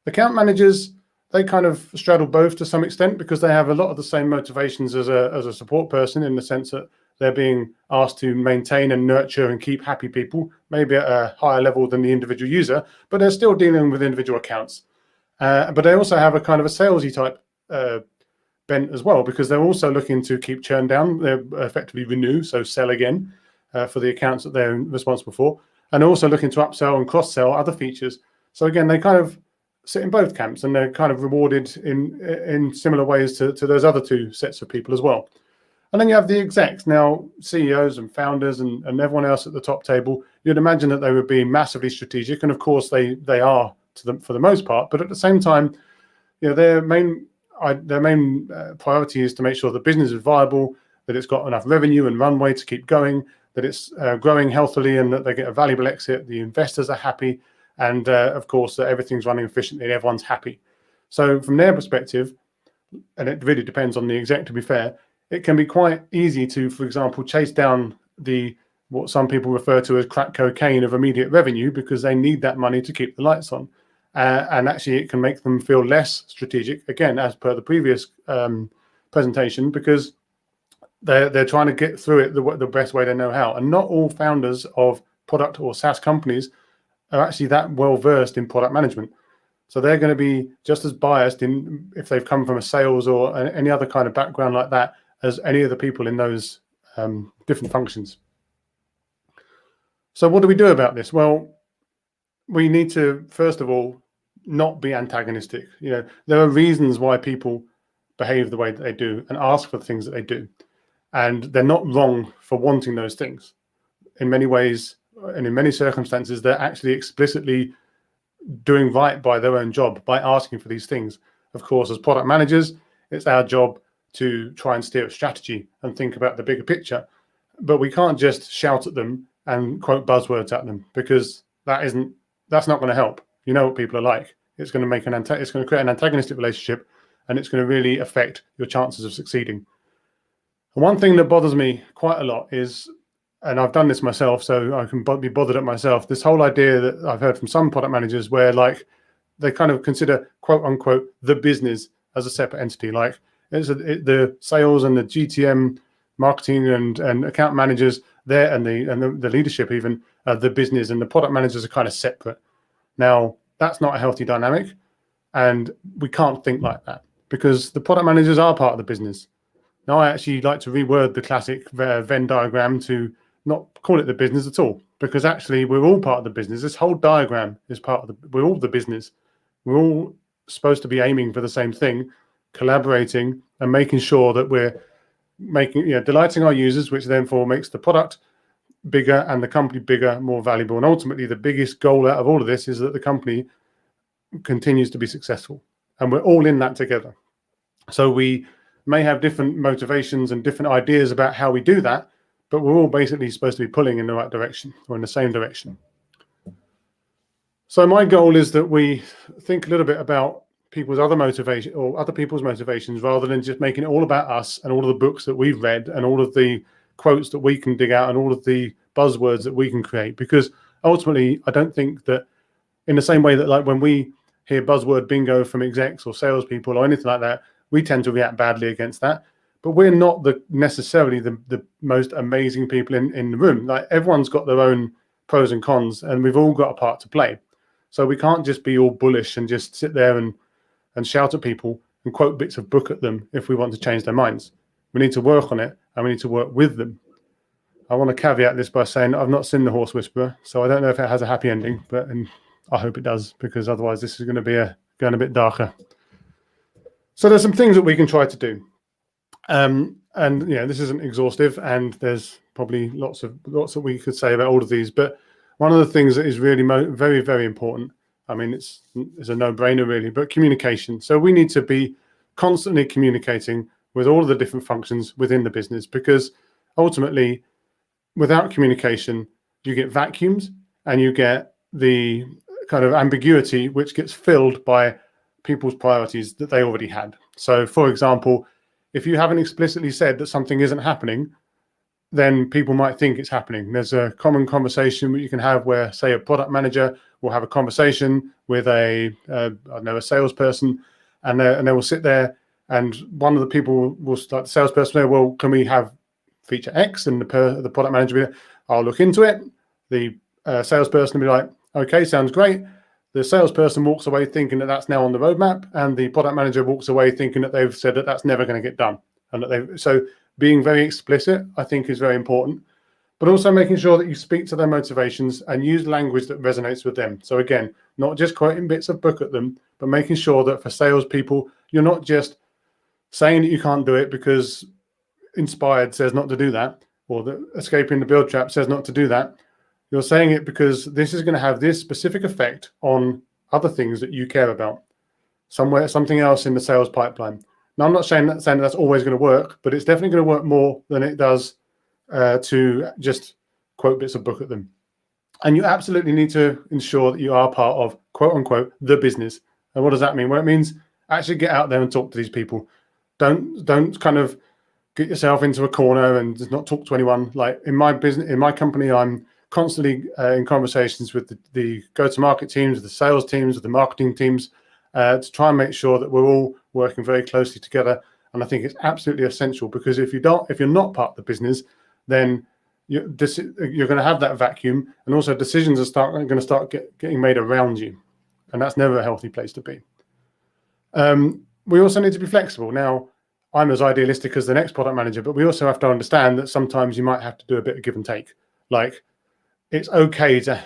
Account managers, they kind of straddle both to some extent, because they have a lot of the same motivations as a support person, in the sense that they're being asked to maintain and nurture and keep happy people, maybe at a higher level than the individual user, but they're still dealing with individual accounts. But they also have a kind of a salesy type bent as well, because they're also looking to keep churn down. They're effectively renew, so sell again for the accounts that they're responsible for, and also looking to upsell and cross-sell other features. So again, they kind of sit in both camps, and they're kind of rewarded in similar ways to those other two sets of people as well. And then you have the execs. Now, CEOs and founders and everyone else at the top table, you'd imagine that they would be massively strategic, and of course they are for the most part. But at the same time, their main priority is to make sure the business is viable, that it's got enough revenue and runway to keep going, that it's growing healthily, and that they get a valuable exit. The investors are happy, and of course that everything's running efficiently and everyone's happy. So from their perspective, and it really depends on the exec, to be fair, it can be quite easy to, for example, chase down what some people refer to as crack cocaine of immediate revenue, because they need that money to keep the lights on. And actually it can make them feel less strategic, again, as per the previous presentation, because they're trying to get through it the best way they know how. And not all founders of product or SaaS companies are actually that well versed in product management. So they're going to be just as biased in if they've come from a sales or any other kind of background like that as any of the people in those different functions. So what do we do about this? Well, we need to, first of all, not be antagonistic. There are reasons why people behave the way that they do and ask for the things that they do. And they're not wrong for wanting those things. In many ways, and in many circumstances, they're actually explicitly doing right by their own job by asking for these things. Of course, as product managers, it's our job to try and steer a strategy and think about the bigger picture. But we can't just shout at them and quote buzzwords at them, because that's not going to help. You know what people are like. It's going to create an antagonistic relationship, and it's going to really affect your chances of succeeding. And one thing that bothers me quite a lot is, and I've done this myself, so I can be bothered at myself, this whole idea that I've heard from some product managers where they kind of consider quote unquote the business as a separate entity. Like the sales and the GTM marketing and account managers there and the leadership even the business, and the product managers are kind of separate. Now that's not a healthy dynamic, and we can't think like that, because the product managers are part of the business. Now I actually like to reword the classic Venn diagram to not call it the business at all, because actually we're all part of the business. This whole diagram is we're all the business. We're all supposed to be aiming for the same thing, collaborating and making sure that we're delighting our users, which therefore makes the product bigger and the company bigger, more valuable. And ultimately the biggest goal out of all of this is that the company continues to be successful, and we're all in that together. So we may have different motivations and different ideas about how we do that, but we're all basically supposed to be pulling in the right direction or in the same direction. So my goal is that we think a little bit about people's other motivation or other people's motivations, rather than just making it all about us and all of the books that we've read and all of the quotes that we can dig out and all of the buzzwords that we can create. Because ultimately, I don't think that, in the same way that like when we hear buzzword bingo from execs or salespeople or anything like that, we tend to react badly against that. But we're not necessarily the most amazing people in the room. Like, everyone's got their own pros and cons, and we've all got a part to play. So we can't just be all bullish and just sit there and shout at people and quote bits of book at them if we want to change their minds. We need to work on it, and we need to work with them. I want to caveat this by saying I've not seen The Horse Whisperer, so I don't know if it has a happy ending, but I hope it does, because otherwise this is going to be going a bit darker. So there's some things that we can try to do. And this isn't exhaustive, and there's probably lots that we could say about all of these. But one of the things that is really very, very important, I mean, it's a no-brainer really, but communication. So we need to be constantly communicating with all of the different functions within the business, because ultimately, without communication, you get vacuums and you get the kind of ambiguity which gets filled by people's priorities that they already had. So, for example, if you haven't explicitly said that something isn't happening, then people might think it's happening. There's a common conversation that you can have where, say, a product manager will have a conversation with a salesperson, and they will sit there, and one of the people will start, the salesperson, say, well, can we have feature X? And the product manager will be like, I'll look into it. The salesperson will be like, okay, sounds great. The salesperson walks away thinking that that's now on the roadmap, and the product manager walks away thinking that they've said that that's never going to get done. And so being very explicit, I think, is very important, but also making sure that you speak to their motivations and use language that resonates with them. So again, not just quoting bits of book at them, but making sure that for salespeople, you're not just saying that you can't do it because Inspired says not to do that, or that Escaping the Build Trap says not to do that. You're saying it because this is going to have this specific effect on other things that you care about, something else in the sales pipeline. Now, I'm not saying that's always going to work, but it's definitely going to work more than it does to just quote bits of book at them. And you absolutely need to ensure that you are part of, quote unquote, the business. And what does that mean? Well, it means actually get out there and talk to these people. Don't kind of get yourself into a corner and just not talk to anyone. Like in my business, in my company, I'm constantly in conversations with the go-to-market teams, with the sales teams, with the marketing teams, to try and make sure that we're all working very closely together. And I think it's absolutely essential, because if you're not part of the business, then you're going to have that vacuum, and also decisions are going to start getting made around you, and that's never a healthy place to be. We also need to be flexible. Now, I'm as idealistic as the next product manager, but we also have to understand that sometimes you might have to do a bit of give and take. Like, it's okay to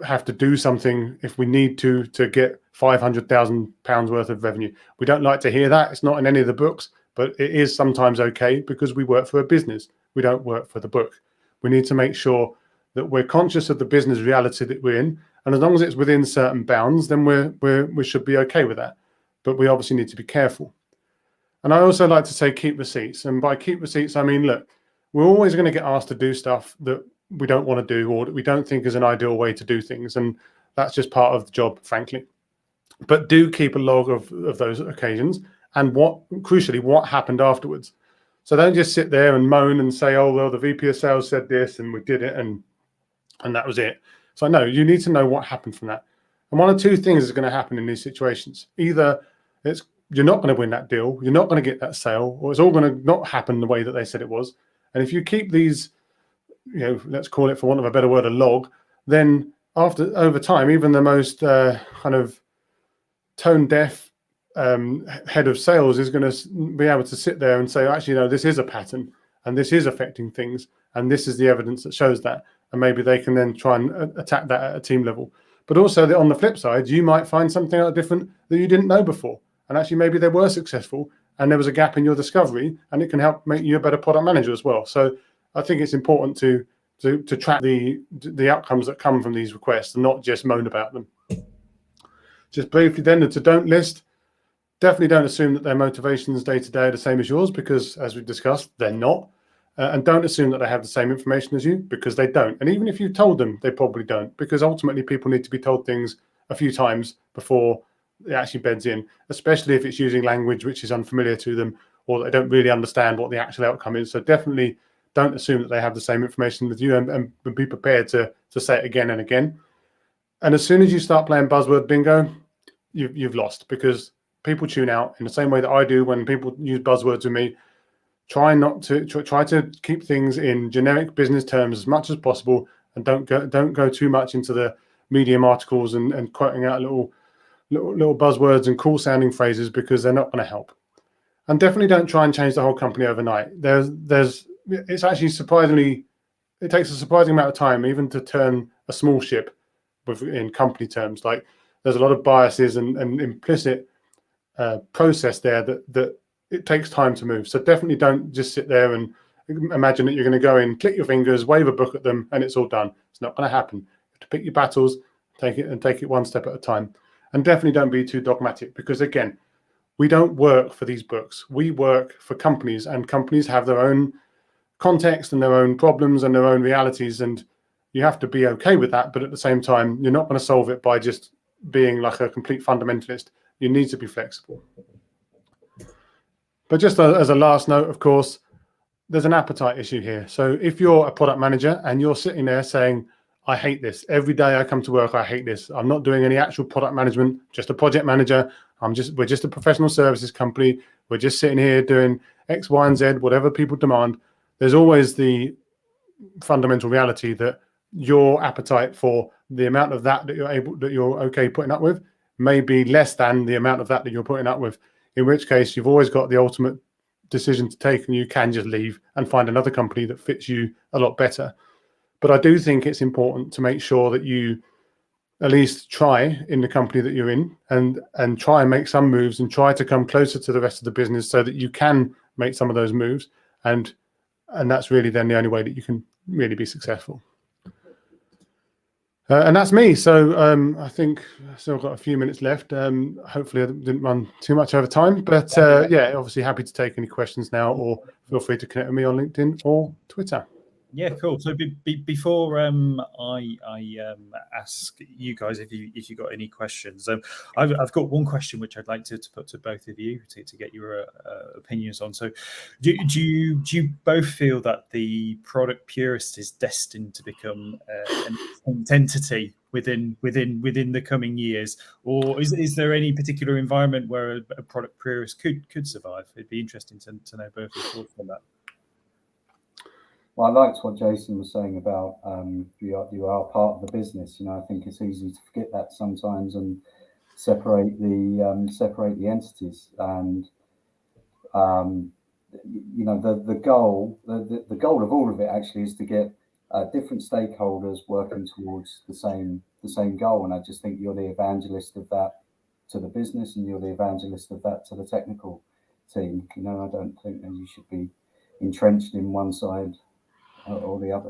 have to do something if we need to get £500,000 worth of revenue. We don't like to hear that. It's not in any of the books, but it is sometimes okay, because we work for a business. We don't work for the book. We need to make sure that we're conscious of the business reality that we're in, and as long as it's within certain bounds, then we should be okay with that. But we obviously need to be careful. And I also like to say keep receipts. And by keep receipts, I mean, look, we're always going to get asked to do stuff that we don't want to do, or that we don't think is an ideal way to do things. And that's just part of the job, frankly. But do keep a log of those occasions, and crucially, what happened afterwards. So don't just sit there and moan and say, oh, well, the VP of sales said this and we did it and that was it. So no, you need to know what happened from that. And one of two things is going to happen in these situations. Either you're not going to win that deal, you're not going to get that sale, or it's all going to not happen the way that they said it was. And if you keep these, let's call it, for want of a better word, a log, then over time, even the most kind of tone deaf head of sales is going to be able to sit there and say, actually, no, this is a pattern, and this is affecting things, and this is the evidence that shows that. And maybe they can then try and attack that at a team level. But also, on the flip side, you might find something out different that you didn't know before. And actually, maybe they were successful and there was a gap in your discovery, and it can help make you a better product manager as well. So I think it's important to track the outcomes that come from these requests and not just moan about them. Just briefly then, to don't list, definitely don't assume that their motivations day to day are the same as yours, because as we've discussed, they're not. And don't assume that they have the same information as you, because they don't. And even if you told them, they probably don't, because ultimately people need to be told things a few times before it actually beds in, especially if it's using language which is unfamiliar to them, or they don't really understand what the actual outcome is. So definitely don't assume that they have the same information with you, and be prepared to say it again and again. And as soon as you start playing buzzword bingo, you've lost, because people tune out in the same way that I do when people use buzzwords with me. Try to keep things in generic business terms as much as possible, and don't go too much into the Medium articles and quoting out little buzzwords and cool sounding phrases, because they're not going to help. And definitely don't try and change the whole company overnight. It's actually it takes a surprising amount of time even to turn a small ship in company terms. Like, there's a lot of biases and implicit process there that it takes time to move. So definitely don't just sit there and imagine that you're going to go in, click your fingers, wave a book at them, and it's all done. It's not going to happen. You have to pick your battles, take it one step at a time. And definitely don't be too dogmatic, because again, we don't work for these books. We work for companies, and companies have their own context and their own problems and their own realities, and you have to be okay with that. But at the same time, you're not going to solve it by just being like a complete fundamentalist. You need to be flexible. But just as a last note, of course, there's an appetite issue here. So if you're a product manager and you're sitting there saying, I hate this. Every day I come to work, I hate this. I'm not doing any actual product management, just a project manager. We're just a professional services company. We're just sitting here doing X, Y, and Z, whatever people demand. There's always the fundamental reality that your appetite for the amount of that you're okay putting up with may be less than the amount of that you're putting up with. In which case, you've always got the ultimate decision to take, and you can just leave and find another company that fits you a lot better. But I do think it's important to make sure that you at least try in the company that you're in, and try and make some moves and try to come closer to the rest of the business so that you can make some of those moves. And that's really then the only way that you can really be successful. And that's me. So I think I've still got a few minutes left. Hopefully I didn't run too much over time. But yeah, obviously happy to take any questions now, or feel free to connect with me on LinkedIn or Twitter. Yeah, cool. So before I ask you guys if you got any questions, I've got one question which I'd like to put to both of you to get your opinions on. So, do you both feel that the product purist is destined to become an entity within the coming years, or is there any particular environment where a product purist could survive? It'd be interesting to know both your thoughts on that. Well, I liked what Jason was saying about you are part of the business. I think it's easy to forget that sometimes and separate the entities. And the goal of all of it actually is to get different stakeholders working towards the same goal. And I just think you're the evangelist of that to the business, and you're the evangelist of that to the technical team. I don't think that you should be entrenched in one side or the other.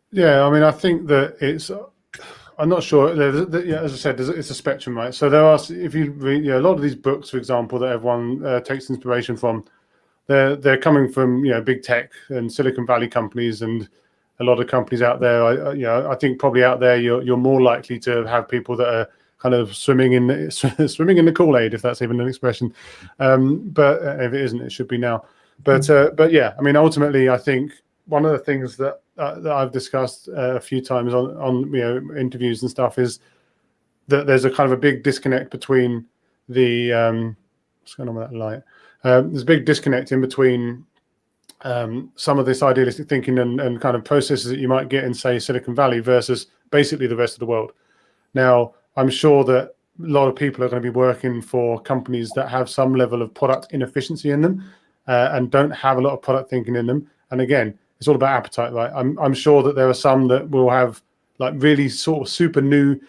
Yeah, I mean, I think that it's. I'm not sure. Yeah, as I said, it's a spectrum, right? So there are, if you read, a lot of these books, for example, that everyone takes inspiration from, they're coming from big tech and Silicon Valley companies, and a lot of companies out there. I think probably out there you're more likely to have people that are kind of swimming in the Kool-Aid, if that's even an expression. But if it isn't, it should be now. But yeah, I mean, ultimately, I think one of the things that I've discussed a few times on interviews and stuff is that there's a kind of a big disconnect between the what's going on with that light? There's a big disconnect in between some of this idealistic thinking and kind of processes that you might get in, say, Silicon Valley versus basically the rest of the world. Now, I'm sure that a lot of people are going to be working for companies that have some level of product inefficiency in them and don't have a lot of product thinking in them. And again, it's all about appetite, right? I'm sure that there are some that will have like really sort of super new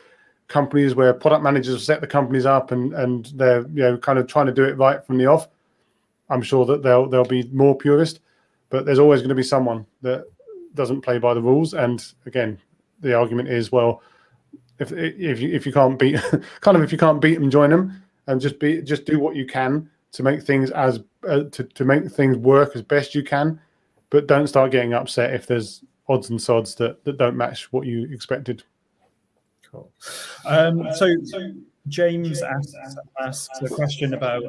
companies where product managers set the companies up and they're kind of trying to do it right from the off. I'm sure that they'll be more purist, but there's always going to be someone that doesn't play by the rules. And again, the argument is, well, if you can't beat if you can't beat them, join them, and just do what you can to make things to make things work as best you can, but don't start getting upset if there's odds and sods that don't match what you expected. Cool. So James asks a question about,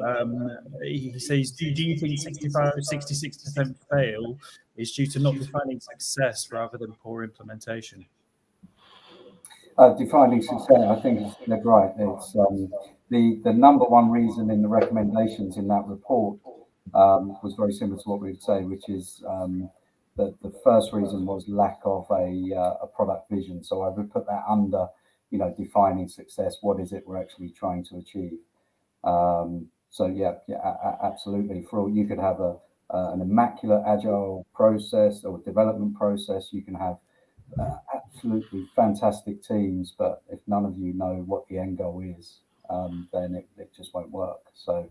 he says, do you think 66% fail is due to not defining success rather than poor implementation? Defining success, I think they're right. It's the number one reason in the recommendations in that report was very similar to what we would say, which is that the first reason was lack of a product vision. So I would put that under defining success. What is it we're actually trying to achieve? So yeah, absolutely. You could have an immaculate agile process or development process. You can have absolutely fantastic teams, but if none of you know what the end goal is, then it just won't work. So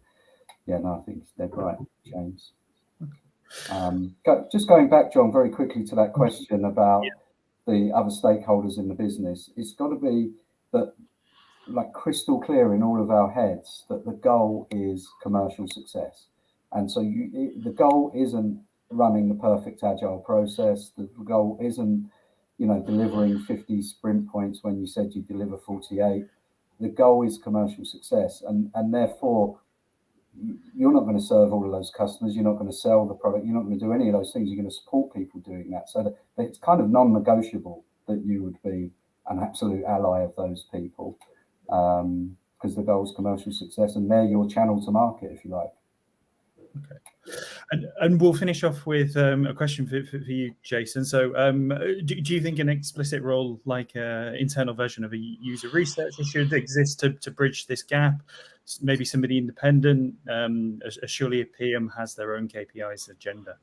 yeah, no, I think they're right, James. Just going back, John, very quickly to that question about the other stakeholders in the business. It's got to be that, like, crystal clear in all of our heads that the goal is commercial success. And so the goal isn't running the perfect agile process. The goal isn't delivering 50 sprint points when you said you deliver 48. The goal is commercial success, and therefore you're not going to serve all of those customers. You're not going to sell the product. You're not going to do any of those things. You're going to support people doing that. So that it's kind of non-negotiable that you would be an absolute ally of those people, because the goal is commercial success, and they're your channel to market, if you like. Okay. And we'll finish off with a question for you, Jason. So do you think an explicit role like an internal version of a user researcher should exist to bridge this gap? Maybe somebody independent, surely a PM has their own KPIs agenda.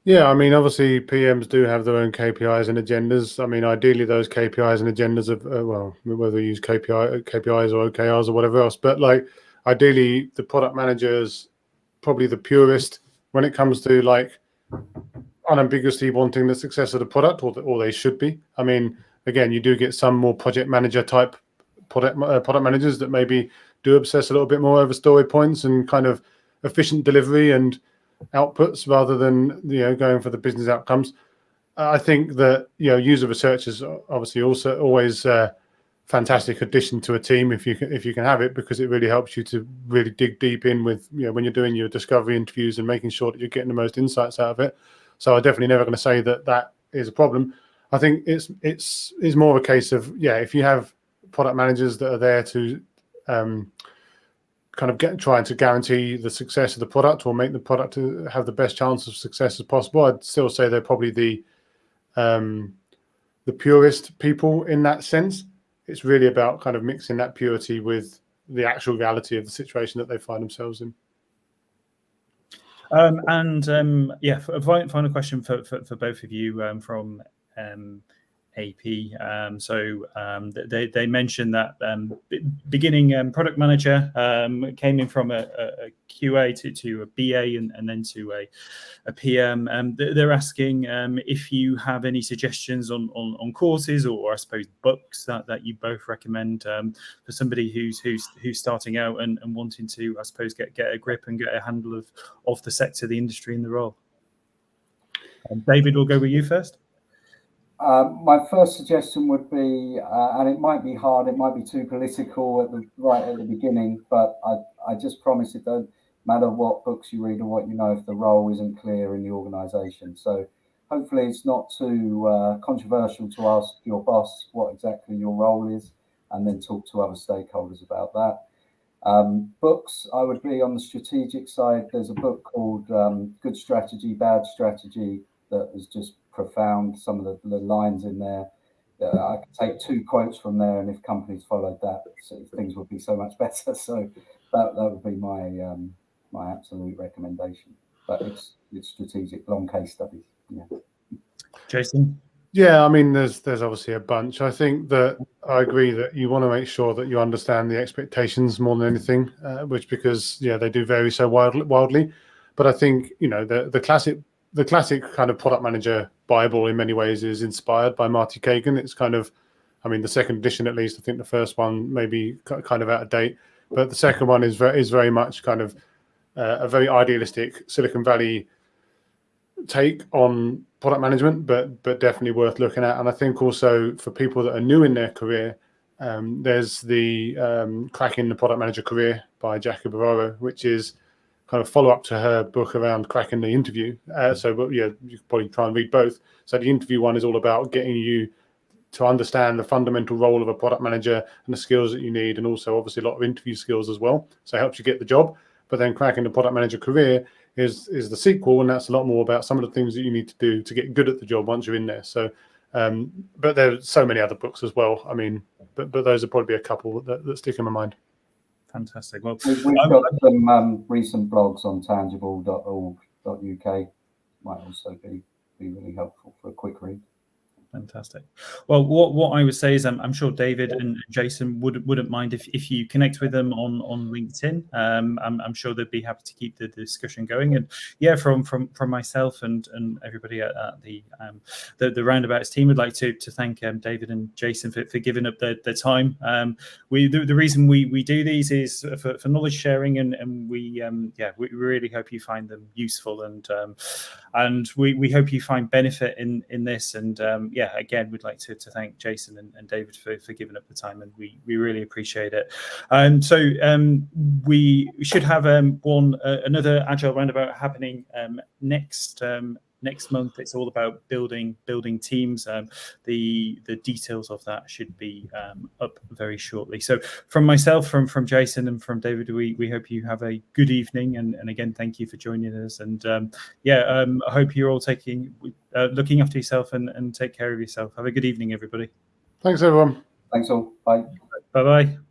Yeah, I mean, obviously PMs do have their own KPIs and agendas. I mean, ideally those KPIs and agendas of, well, whether we use KPIs or OKRs or whatever else, but like ideally the product managers, probably the purist when it comes to like unambiguously wanting the success of the product, or they should be. I mean, again, you do get some more project manager type product managers that maybe do obsess a little bit more over story points and kind of efficient delivery and outputs rather than going for the business outcomes. I think that user research is obviously also always a fantastic addition to a team if you can have it, because it really helps you to really dig deep in with when you're doing your discovery interviews and making sure that you're getting the most insights out of it. So I'm definitely never going to say that is a problem. I think it's more a case of if you have product managers that are there to kind of trying to guarantee the success of the product or make the product to have the best chance of success as possible, I'd still say they're probably the purest people in that sense. It's really about kind of mixing that purity with the actual reality of the situation that they find themselves in. Final question for both of you from AP. They mentioned that beginning product manager came in from a QA to a BA and then to a PM. They're asking if you have any suggestions on courses or I suppose books that you both recommend for somebody who's starting out and wanting to, I suppose, get a grip and get a handle of the sector, the industry, and the role. David, we'll go with you first. My first suggestion would be, and it might be hard, it might be too political right at the beginning, but I just promise it don't matter what books you read or what you know if the role isn't clear in the organisation. So hopefully it's not too controversial to ask your boss what exactly your role is and then talk to other stakeholders about that. Books, I would be on the strategic side. There's a book called Good Strategy, Bad Strategy that is just profound. Some of the lines in there, I could take 2 quotes from there, and if companies followed that, things would be so much better. So that would be my absolute recommendation. But it's strategic, long case studies. Yeah. Jason? Yeah, I mean, there's obviously a bunch. I think that I agree that you want to make sure that you understand the expectations more than anything, because they do vary so wildly. But I think the classic kind of product manager Bible in many ways is inspired by Marty Kagan. It's kind of, I mean, the second edition at least. I think the first one may be kind of out of date, but the second one is very much kind of a very idealistic Silicon Valley take on product management, but definitely worth looking at. And I think also for people that are new in their career, there's the Cracking the Product Manager Career by Jackie Barraro, which is kind of follow up to her book around cracking the interview. You could probably try and read both. So the interview one is all about getting you to understand the fundamental role of a product manager and the skills that you need, and also obviously a lot of interview skills as well. So it helps you get the job. But then Cracking the Product Manager Career is the sequel, and that's a lot more about some of the things that you need to do to get good at the job once you're in there. So, but there's so many other books as well. I mean, but those are probably a couple that stick in my mind. Fantastic. Well, we've got some recent blogs on tangible.org.uk. Might also be really helpful for a quick read. Fantastic. Well, what I would say is I'm sure David and Jason wouldn't mind if you connect with them on LinkedIn. I'm sure they'd be happy to keep the discussion going. And from myself and everybody at the Roundabouts team, would like to thank David and Jason for giving up their time. The reason we do these is for knowledge sharing, and we really hope you find them useful, and we hope you find benefit in this. And again, we'd like to thank Jason and David for giving up the time, and we really appreciate it. So we should have another Agile Roundabout happening next month. It's all about building teams. The details of that should be up very shortly. So from myself, from Jason, and from David, we hope you have a good evening, and again, thank you for joining us. And I hope you're all looking after yourself and take care of yourself. Have a good evening, everybody. Thanks, everyone. Thanks all. Bye. Bye-bye.